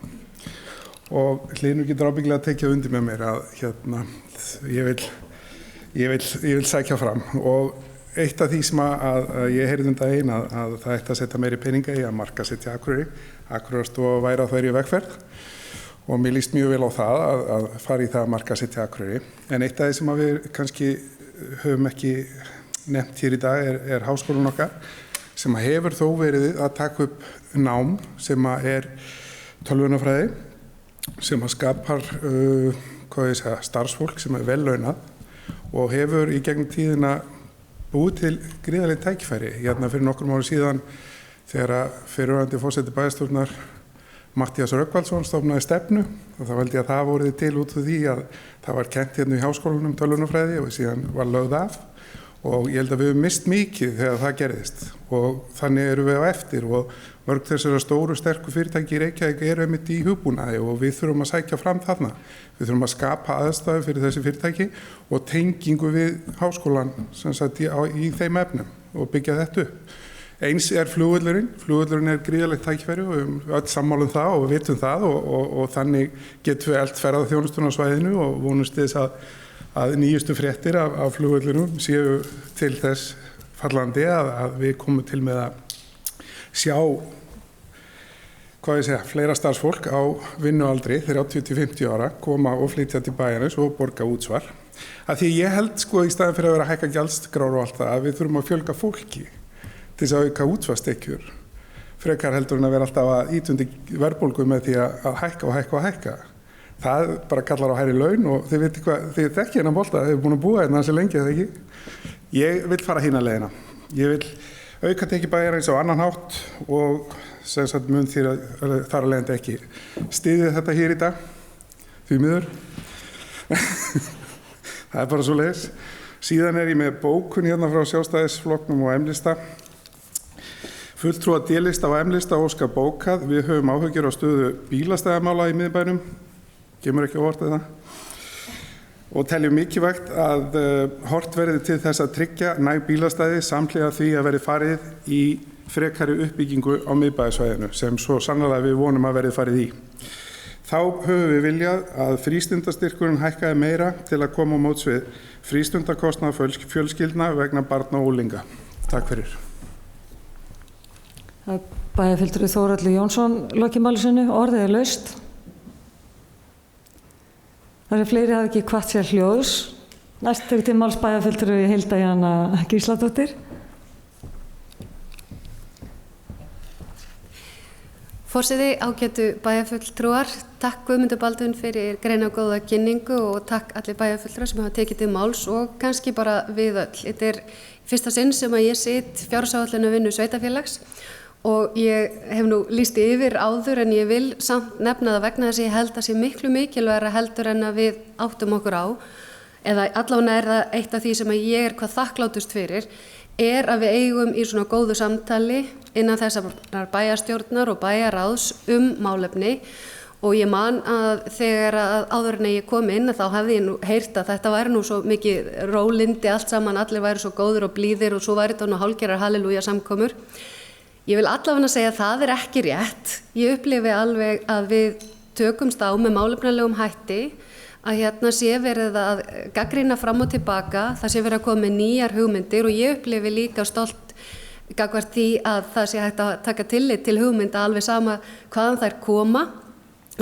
Og Hlynur getur ábyggilega tekið undir með mér að ég vil sækja fram. Og eitt af því sem að ég heyrði daginn að það ætti að setja meiri peninga í að markaðssetja Akureyri. Akureyrastofa væri á þeirri vegferð. Og mér líst mjög vel á það að fara í það að markaðssetja Akureyri. En eitt af því sem við kannski höfum ekki nefnt hér í dag er háskólinn okkar sem hefur þó verið að taka upp nám sem er tölvunarfræði sem skapar starfsfólk sem vel launað og hefur í gegnum tíðina búið til gríðarleg tækifæri. Hérna fyrir nokkrum árum síðan þegar fyrrverandi forseti bæjarstjórnar Matthías Rögnvaldsson stofnaði stefnu og þá held ég að það voruð til út af því að það var kennt hérna í háskólanum tölvunarfræði og síðan var lögð af og ég held að við höfum mist mikið þegar það gerðist og þannig erum við á eftir og mörg þessara stóru sterku fyrirtæki í Reykjavík eru einmitt í hugbúnaði og við þurfum að sækja fram þarna. Við þurfum að skapa aðstæður fyrir þessi fyrirtæki og tengingu við háskólan sem sagt í þeim efnum og byggja þetta upp. Eins er flugvöllurinn er gríðarlegt tækifæri og við höfum öll sammála það og við vitum það og þannig getum við elt ferðaþjónustuna á svæðinu og vonumst þess að nýjustu fréttir af flugvöllunum séu til þess fallandi að við komum til með að sjá fleira starfsfólk á vinnualdri þegar 80-50 ára koma og flytja til bæjarins og borga útsvar. Að því ég held í staðin fyrir að vera að hækka gjaldskrár og allt það að við þurfum að fjölga fólki til þess að auka útsvarstekjur. Frekar heldur en að vera alltaf að ítundi verðbólgu með því að hækka. Það bara kallar á hærri laun og þið veitir hvað, þið þekkið hennar bolta, þið búin að búa hérna þessi lengi, eða ekki? Ég vil fara hina leiðina. Ég vil auka tekjur bæjarins á annan hátt og sem sagt mun þér þar að leiðandi ekki styðja þetta hér í dag, því miður. Það bara svo leiðis. Síðan ég með bókun hérna frá Sjálfstæðisflokknum og M-lista. Fulltrúa D-lista og M-lista óskar bókað. Við höfum áhyggjur á stöðu bílastæðamála í miðbænum. Kemur ekki á orðið það. Og teljum mikilvægt að hort verði til þess að tryggja næg bílastæði samhliða því að verði farið í frekari uppbyggingu á miðbæjarsvæðinu sem svo sannarlega við vonum að verði farið í. Þá höfum við viljað að frístundastyrkurinn hækkaði meira til að koma á móts við frístundakostnað fjölskyldna vegna barna og unglinga. Takk fyrir.
Bæjarfulltrúi Þórhallur Jónsson lokið máli sínu, orðið er laust. Það fleiri hafi ekki hvatt sér hljóðs. Næst tekur til máls bæjarfulltrúi Hilda Jana Gísladóttir.
Forseti, ágætu bæjarfulltrúar, takk Guðmundur Baldvin fyrir greinargóða kynningu og takk allir bæjarfulltrúar sem hafa tekið til máls og kannski bara við öll. Þetta er fyrsta sinn sem að ég sit fjárhagsáætlun vinnu sveitarfélags og ég hef nú lýst yfir áður en ég vil samt nefna það vegna þess að ég held að sé miklu mikilvægara heldur en að við áttum okkur á, eða allavega er það eitt af því sem að ég er hvað þakklátust fyrir, er að við eigum í svona góðu samtali innan þessar bæjarstjórnar og bæjarráðs málefni og ég man að þegar áður en ég kom inn þá hefði ég nú heyrt að þetta væri nú svo mikið rólindi allt saman, allir væri svo góður og blíðir og svo væri þetta nú hálfgerðar halleluja samkomur. Ég vil allavega segja að það er ekki rétt. Ég upplifi alveg að við tökumst á með málefnalegum hætti að hérna sé verið að gagnrýna fram og tilbaka, það sé verið að koma með nýjar hugmyndir og ég upplifi líka stolt gagnvart því að það sé hægt að taka tillit til hugmynda alveg sama hvaðan þær koma,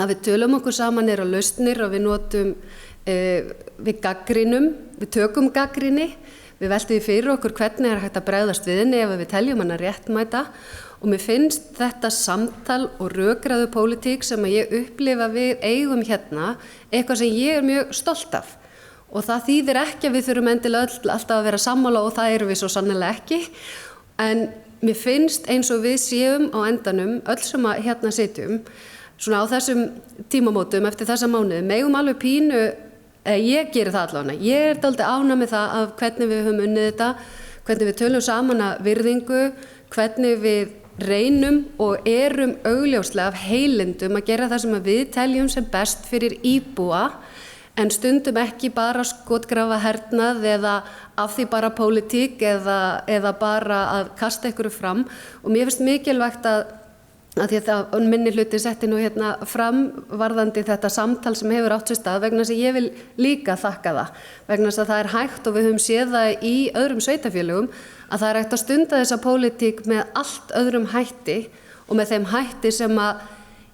að við tölum okkur saman á lausnir og við notum, við gagnrýnum, við tökum gagnrýni, við veltum því fyrir okkur hvernig er hægt að bregðast við henni ef við teljum hana réttmæta og mér finnst þetta samtal og rökræðu pólitík sem að ég upplifa við eigum hérna eitthvað sem ég er mjög stolt af og það þýðir ekki að við þurfum endilega alltaf að vera sammála og það erum við svo sannlega ekki en mér finnst eins og við séum á endanum öll sem að hérna sitjum svona á þessum tímamótum eftir þessa mánuði megum alveg pínu ég geri það allavega. Ég dálítið ánægð með það af hvernig við höfum unnið þetta, hvernig við tölum saman að virðingu, hvernig við reynum og erum augljóslega af heilindum að gera það sem við teljum sem best fyrir íbúa en stundum ekki bara skotgrafa hernað eða af því bara pólitík eða bara að kasta einhverju fram og mér finnst mikilvægt að því að minni hluti setti nú hérna fram varðandi þetta samtal sem hefur átt sér stað vegna þess að ég vil líka þakka það vegna þess að það er hægt og við höfum séð það í öðrum sveitarfélögum að það er hægt að stunda þessa pólitík með allt öðrum hætti og með þeim hætti sem að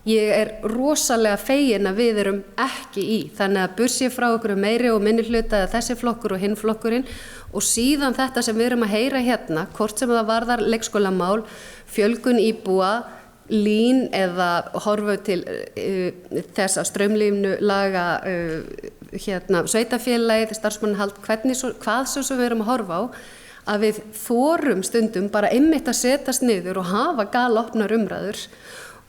ég er rosalega fegin að við erum ekki í. Þannig að bursi frá okkur meiri og minni hluta eða þessi flokkur og hinn flokkurinn og síðan þetta sem við erum að heyra hérna, hvort sem það varðar leikskólamál, fjölgun íbúa, lín eða horfa til þess að straumlífnu laga sveitafélagið, starfsmannahald, hvað svo sem við erum að horfa á, að við þorum stundum bara einmitt að setjast niður og hafa galopnar umræður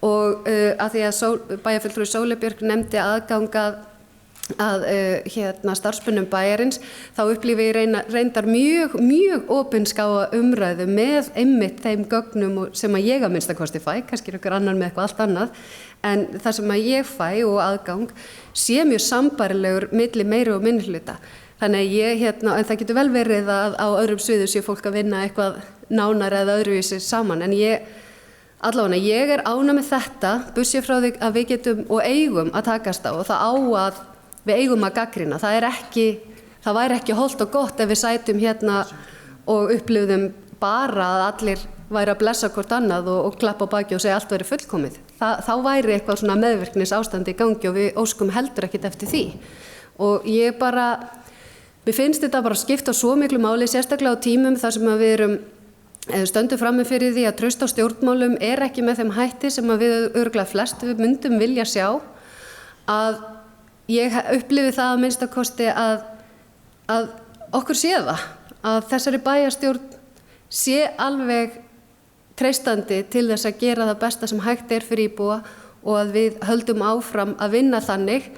og að því að bæjarfulltrúi Sóley Björk nefndi aðgang að starfsmönnum bæjarins þá upplifi ég reyndar mjög opinskáa umræðu með einmitt þeim gögnum sem að ég að minnstakosti fæ, kannski er ykkur annar með eitthvað allt annað en það sem að ég fæ og aðgang sé mjög sambærilegur milli meiri og minni hluta. Þannig að en það getur vel verið að á öðrum sviðum sé fólk að vinna eitthvað nánar eða öðruvísi saman en allavega, ég er ánægð með þetta, burtséð frá því að við getum og eigum að takast á og það á að við eigum að gagnrýna. Það væri ekki hollt og gott ef við sætum hérna og upplifðum bara að allir væri að blessa hvort annað og klappa á baki og segja allt væri fullkomið. Þá væri eitthvað svona meðvirknis ástandi í gangi og við óskum heldur ekkert eftir því. Og mér finnst þetta bara skipta svo miklu máli, sérstaklega á tímum þar sem að við erum stöndum frammi fyrir því að traust á stjórnmálum er ekki með þeim hætti sem að við örugglega flest við myndum vilja sjá að ég upplifi það að minnstakosti að okkur sé það að þessari bæjarstjórn sé alveg treystandi til þess að gera það besta sem hægt er fyrir íbúa og að við höldum áfram að vinna þannig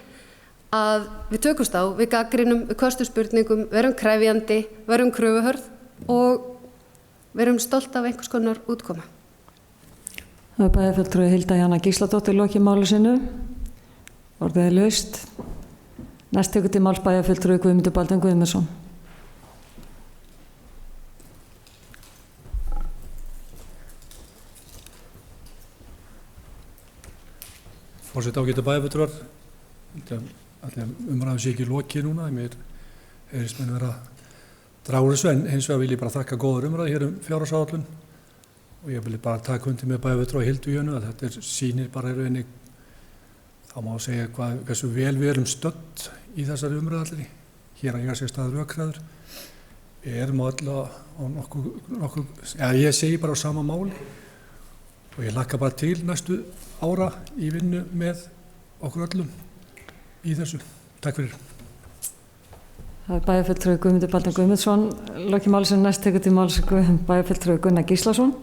að við tökumst á, við gagnrýnum, við köstum spurningum, verum krefjandi, verum kröfuhörð og við erum stolt af einhvers konar útkoma.
Það er bæjarfulltrúi Hilda Jana Gísladóttir lokið máli sinu. Orðið er laust. Næst tekur til máls bæjarfulltrúi Guðmundur Baldvin Guðmundsson.
Forseti ágætu bæjarfulltrúar. Umræðu sé ekki lokið núna. Mér heyrist menn vera dragur þessu en hins vegar vil ég bara þakka góður umræðu hér fjárhagsáætlun og ég vil bara taka undir með bæjarfulltrúa Hildu Jönu að þetta sýnir bara í rauninni þá má segja hversu vel við erum stödd í þessari umræðu allri. Hér að ég sé staður rökræður. Við erum alltaf á ég segi bara á sama máli og ég hlakka bara til næstu ára í vinnu með okkur öllum í þessu. Takk fyrir.
Það er bæjarfulltrúi Guðmundur Baldvin Guðmundsson lokið máli sinu. Næst tekur til máls bæjarfulltrúi Gunnar Gíslason.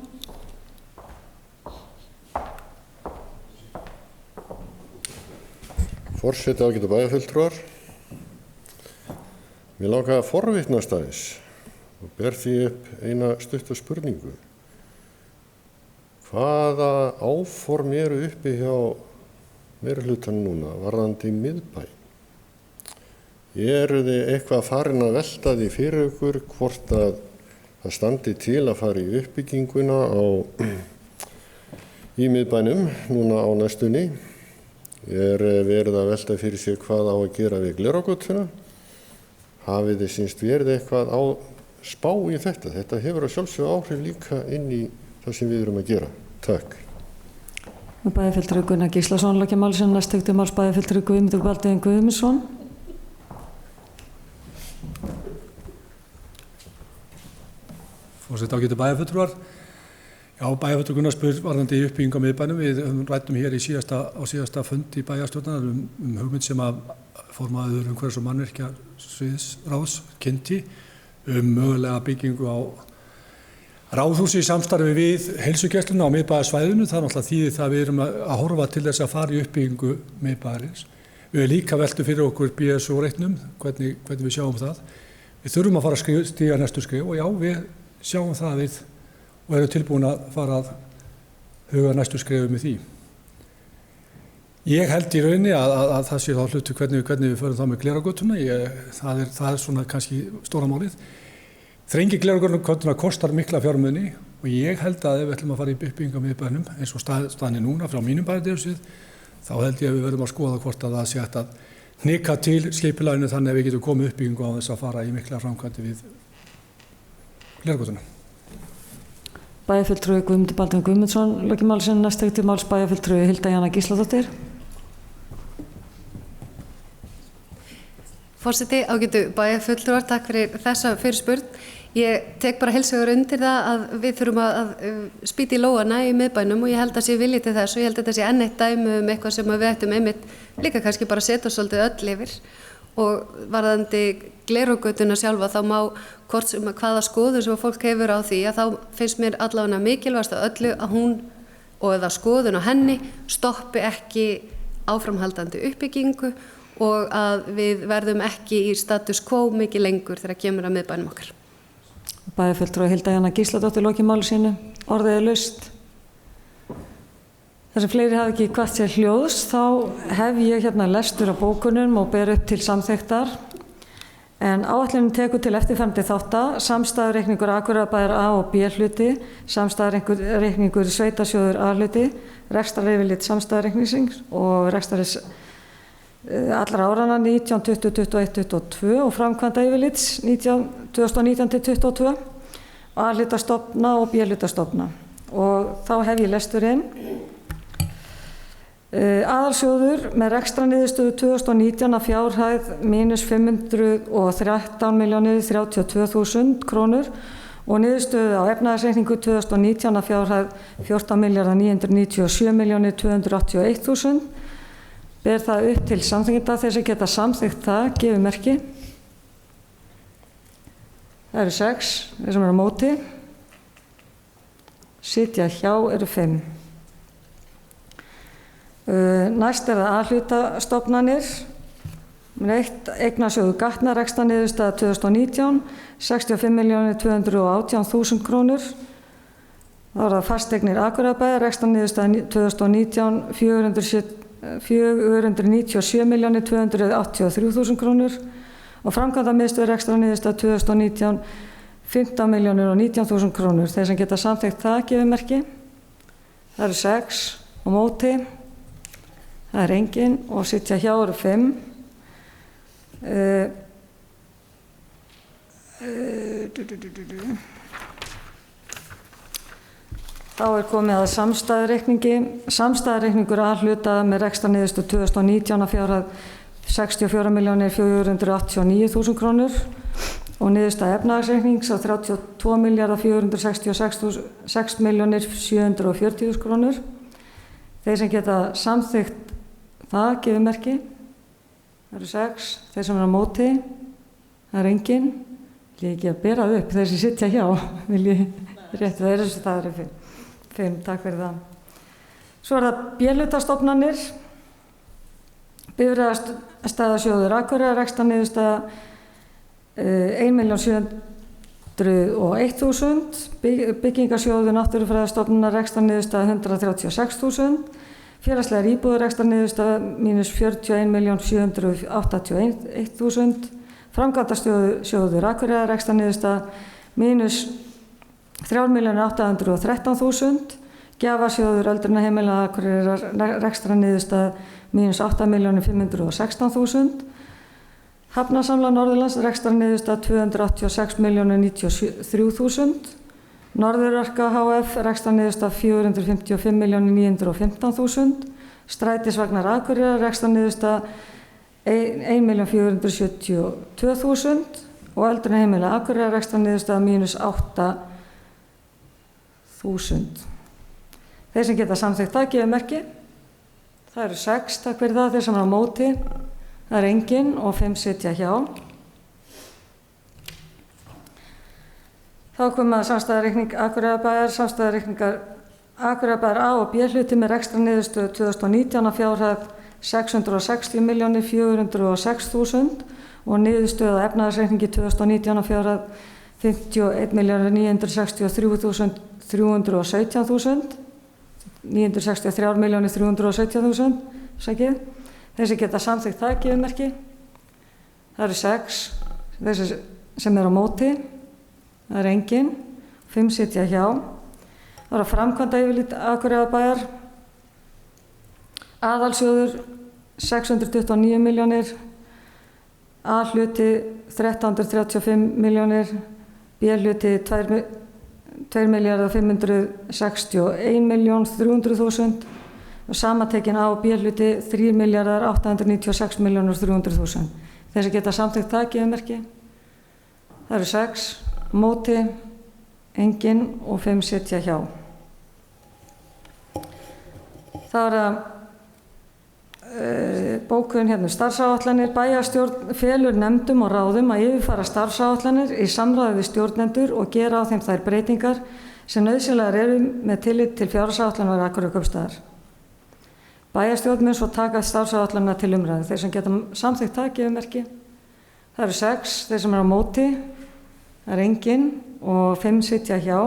Forseti ágætu bæjarfulltrúar. Mér langar að forvitnast aðeins og ber því upp eina stutta spurningu. Hvaða áform eru uppi hjá meirihlutanum núna varðandi miðbæ? Eru þið eitthvað farin að velta því fyrir ykkur hvort að það standi til að fara í uppbygginguna í miðbænum núna á næstunni? Verið að velta fyrir sér hvað á að gera við Glerárgötuna? Hafið þið sýnst verið eitthvað á spá í þetta? Þetta hefur að sjálfsögðu áhrif líka inn í það sem við erum að gera. Takk.
Bæjarfulltrúi Gunnar Gíslason lokið máli sinu. Næst tekur til máls bæjarfulltrúi Guðmundur Baldvin Guðmundsson.
Forseti ágætu bæjarfulltrúar. Já, bæjarfulltrúi Gunnar spyr varðandi uppbyggingu á miðbænum. Við ræddum hér á síðasta fundi í bæjarstjórnar hugmynd sem að formaður umhverfis- og mannvirkjasviðsráðs kynnti mögulega byggingu á ráðhúsi í samstarfi við heilsugæsluna á miðbæjarsvæðinu. Það er náttúrulega þýðir það að við erum að horfa til þess að fara í uppbyggingu miðbæjarins. Við erum líka veltu fyrir okkur BSO-reitnum, hvernig við sjáum það. Við þurfum að fara að stíga næstu skref og já, við sjáum það við og erum tilbúin að fara að huga næstu skrefum í því. Ég held í rauninni að það sé þá hlutu hvernig við förum þá með gleragötuna. Það er svona kannski stóra málið. Þrengi gleragötuna kostar mikla fjármuni og ég held að ef við ætlum að fara í uppbyggingu á miðbænum eins og staðan núna frá mínum bæjardyfsið, þá held ég að við verðum að skoða hvort að það sé hægt að hnika til skipulaginu þannig að við getum komið uppbyggingu á þess að fara í mikla framkvæmdi við gleragötuna.
Bæjarfulltrúi Guðmundur Baldvin Guðmundsson, loki málsinn, næst til máls bæjarfulltrúi Hilda Jana Gísladóttir.
Forseti, ágætu bæjarfulltrúar, takk fyrir þessa fyrirspurn. Ég tek bara heils hugar undir það að við þurfum að spýta í lóana í miðbænum og ég held að sé vilji til þess og ég held að þetta sé enn eitt dæmi eitthvað sem við ættum einmitt líka kannski bara setja svolítið öll yfir. Og varðandi gleragötuna sjálfa þá má hvort sem hvaða skoðun sem fólk hefur á því að þá finnst mér allavega mikilvægast að öllu að hún og eða skoðun á henni stoppi ekki áframhaldandi uppbyggingu og að við verðum ekki í status quo mikið lengur þegar kemur að miðbænum okkar.
Bæjarfulltrúi Hilda Jana Gísladóttir, loki máli sínu, orðið er laust. Þar sem fleiri hafi ekki hvatt sér hljóðs, þá hef ég hérna lestur á bókunum og ber upp til samþykktar. En áætlunin tekur til eftirfarandi þátta, samstæðureikningur Akureyrarbæjar A og B hluti, samstæðureikningur Sveitasjóður A hluti, rekstraryfirlit samstæðureikningsins og rekstraris allra árana 19, 20, 21, 22 og framkvæmda yfirlits 2019 til 22 og A-hlutastofna og B-hlutastofna. Og þá hef ég lesturinn. Aðalsjóður með rekstraniðurstöðu 2019 að fjárhæð mínus 513.032.000 krónur og niðurstöðu á efnahagsreikningu 2019 að fjárhæð 14.997.281.000. Ber það upp til samþykkta, þeir sem geta samþykkt það, gefið merki. Það eru 6, þeir sem eru á móti. Sitja hjá eru 5. Næst er það A-hlutastofnanir. 1. Eignasjóður Gatna, rekstraniðurstaða 2019, 65.218.000 krónur. Þá er það fasteignir Akureyrarbæjar, rekstraniðurstaða 2019, 497.283.000 krónur og framkvæmdamiðstöð rekstraniðurstaða 2019, 15.019.000 krónur. Þeir sem geta samþykkt það, gefið merki. Það eru 6 á móti. Það er engin og sitja hjá eru 5. Þá er komið að samstæðureikningi. Samstæðureikningur A-hluta með rekstraniðurstöðu 2019 að fjárhæð 64.489.000 krónur og niðurstaða efnahagsreiknings á 32.466.740.000 krónur. Þeir sem geta samþykkt það, gefið merki. Það eru 6. Þeir sem eru á móti, það er engin. Vil ég ekki að bera upp, þeir sem sitja hjá, vil ég rétt það eru það eru 5, takk fyrir það. Svo er það B-hlutastofnanir. Bifreiðastæðasjóður Akureyrar, rekstraniðurstaða 1.701.000, byggingarsjóður Náttúrufræðistofnunar, rekstraniðurstaða 136.000, félagslegar íbúðir, rekstraniðurstaða mínus 41.781.000, framkvæmdasjóður Akureyrar, rekstraniðurstaða mínus 3.813.000, gjafasjóður öldrunarheimila Akureyrar, rekstraniðurstaða mínus 8.516.000, Hafnasamlag Norðurlands, rekstraniðurstaða 286.093.000, Norðurorka HF, rekstraniðurstaða 455.915.000, Strætisvagnar Akureyrar, rekstraniðurstaða 1.472.000 og öldrunarheimila Akureyrar, rekstraniðurstaða mínus 8.000. Þeir sem geta samþykkt það, gefið merki. Það eru 6, takk fyrir það. Þeir sem eru á móti, það er engin og 5 sitja hjá. Þá komum að samstæðureikning Akureyrarbæjar, samstæðureikningar Akureyrarbæjar A og B hluti með rekstraniðurstöðu 2019 að fjárhæð 660.406.000 og niðurstöðu efnahagsreikningi 2019 að fjárhæð 51.963.317.000, 963.317.000. afsakið. Þeir sem geta samþykkt það gefumerki. Það eru 6. Þeir sem eru á móti. Það er engin. 5 sitja hjá. Það eru framkvæmda yfirlit Akureyrarbæjar. Aðalsjóður 629 milljónir. A-hluti 1335 milljónir. B-hluti 2.561.300.000 og samantekin A- og B-hluti 3.896.300.000. Þeir sem geta samþykkt það gefumerki. Það eru 6, móti, engin og 5 sitja hjá. Það er að bókun hérna starfsáætlanir. Bæjarstjórn felur nefndum og ráðum að yfirfara starfsáætlanir í samráði við stjórnendur og gera á þeim þær breytingar sem nauðsynlegar eru með tillit til fjárhagsáætlanar Akureyrarkaupstaðar. Bæjarstjórn mun svo taka starfsáætlanina til umræðu. Þeir sem geta samþykkt það gefumerki. Það eru 6. Þeir sem eru á móti. Það er engin og 5 sitja hjá.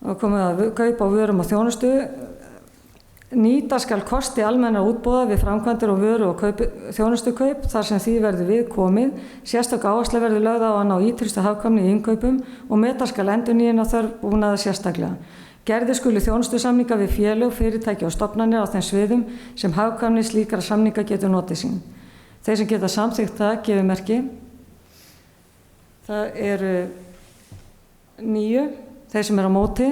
Og komið að kaupa á vörum og þjónustu. Nýta skal kosti almenna útboða við framkvæmdir og vöru og þjónustukaup þar sem því verður við komið. Sérstök áhersla verður lögð á að ná ýtrustu hagkvæmni í innkaupum og meta skal endurnýjun á þörf búnaðar sérstaklega. Gerðir skulu þjónustusamninga við félög, fyrirtæki og stofnanir á þeim sviðum sem hagkvæmni slíkra samninga getur notið sín. Þeir sem geta samþykkt það gefumerki. Það eru 9. Þeir sem eru á móti.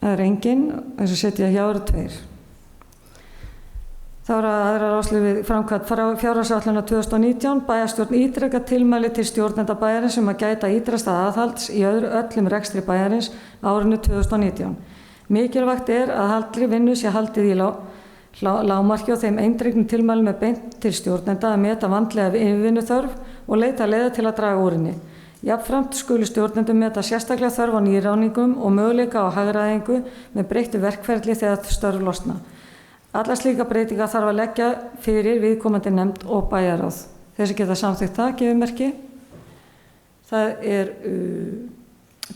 Það er engin, þeir sem sitja hjá eru 2. Þá eru aðrar áslið við framkvæmd fjárhagsáætlunar 2019. Bæjarstjórn ítrekar tilmæli til stjórnenda bæjarins um að gæta ýtrasta aðhalds í öllum rekstri bæjarins árinu 2019. Mikilvægt er að haldri vinnu sé haldið í lágmarki og þeim eindregnum tilmælum er beint til stjórnenda að meta vandlega yfirvinnuþörf og leita leiða til að draga úr henni. Jafnframt skulu stjórnendum meta sérstaklega þörf á nýráningum og möguleika á hagræðingu með breyttu verkferli þegar störf losna. Allar slíka breytinga þarf að leggja fyrir viðkomandi nefnd og bæjarráð. Þeir sem geta samþykkt það gefumerki. Það er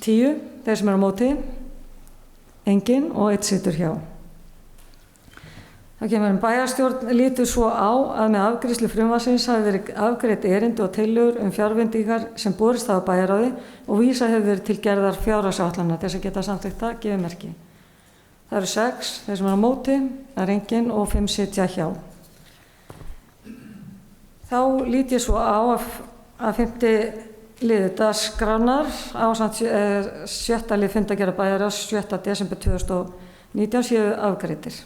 10. Þeir sem eru á móti. Engin og 1 situr hjá. Það kemur bæjarstjórn lítur svo á að með afgreiðslu frumvarpsins hafi verið afgreitt erindi og tillögur fjárveitingar sem borist hafa bæjarráði og vísað hefur verið til gerðar fjárhagsáætlana. Þeir sem geta samþykkt það gefumerki. Það eru 6. Þeir sem eru á móti. Það er engin og 5 sitja hjá. Þá lít ég svo á að 5. liður dagskránar ásamt 7. lið fundargerðar bæjarráðs 7. desember 2019 séu afgreiddir.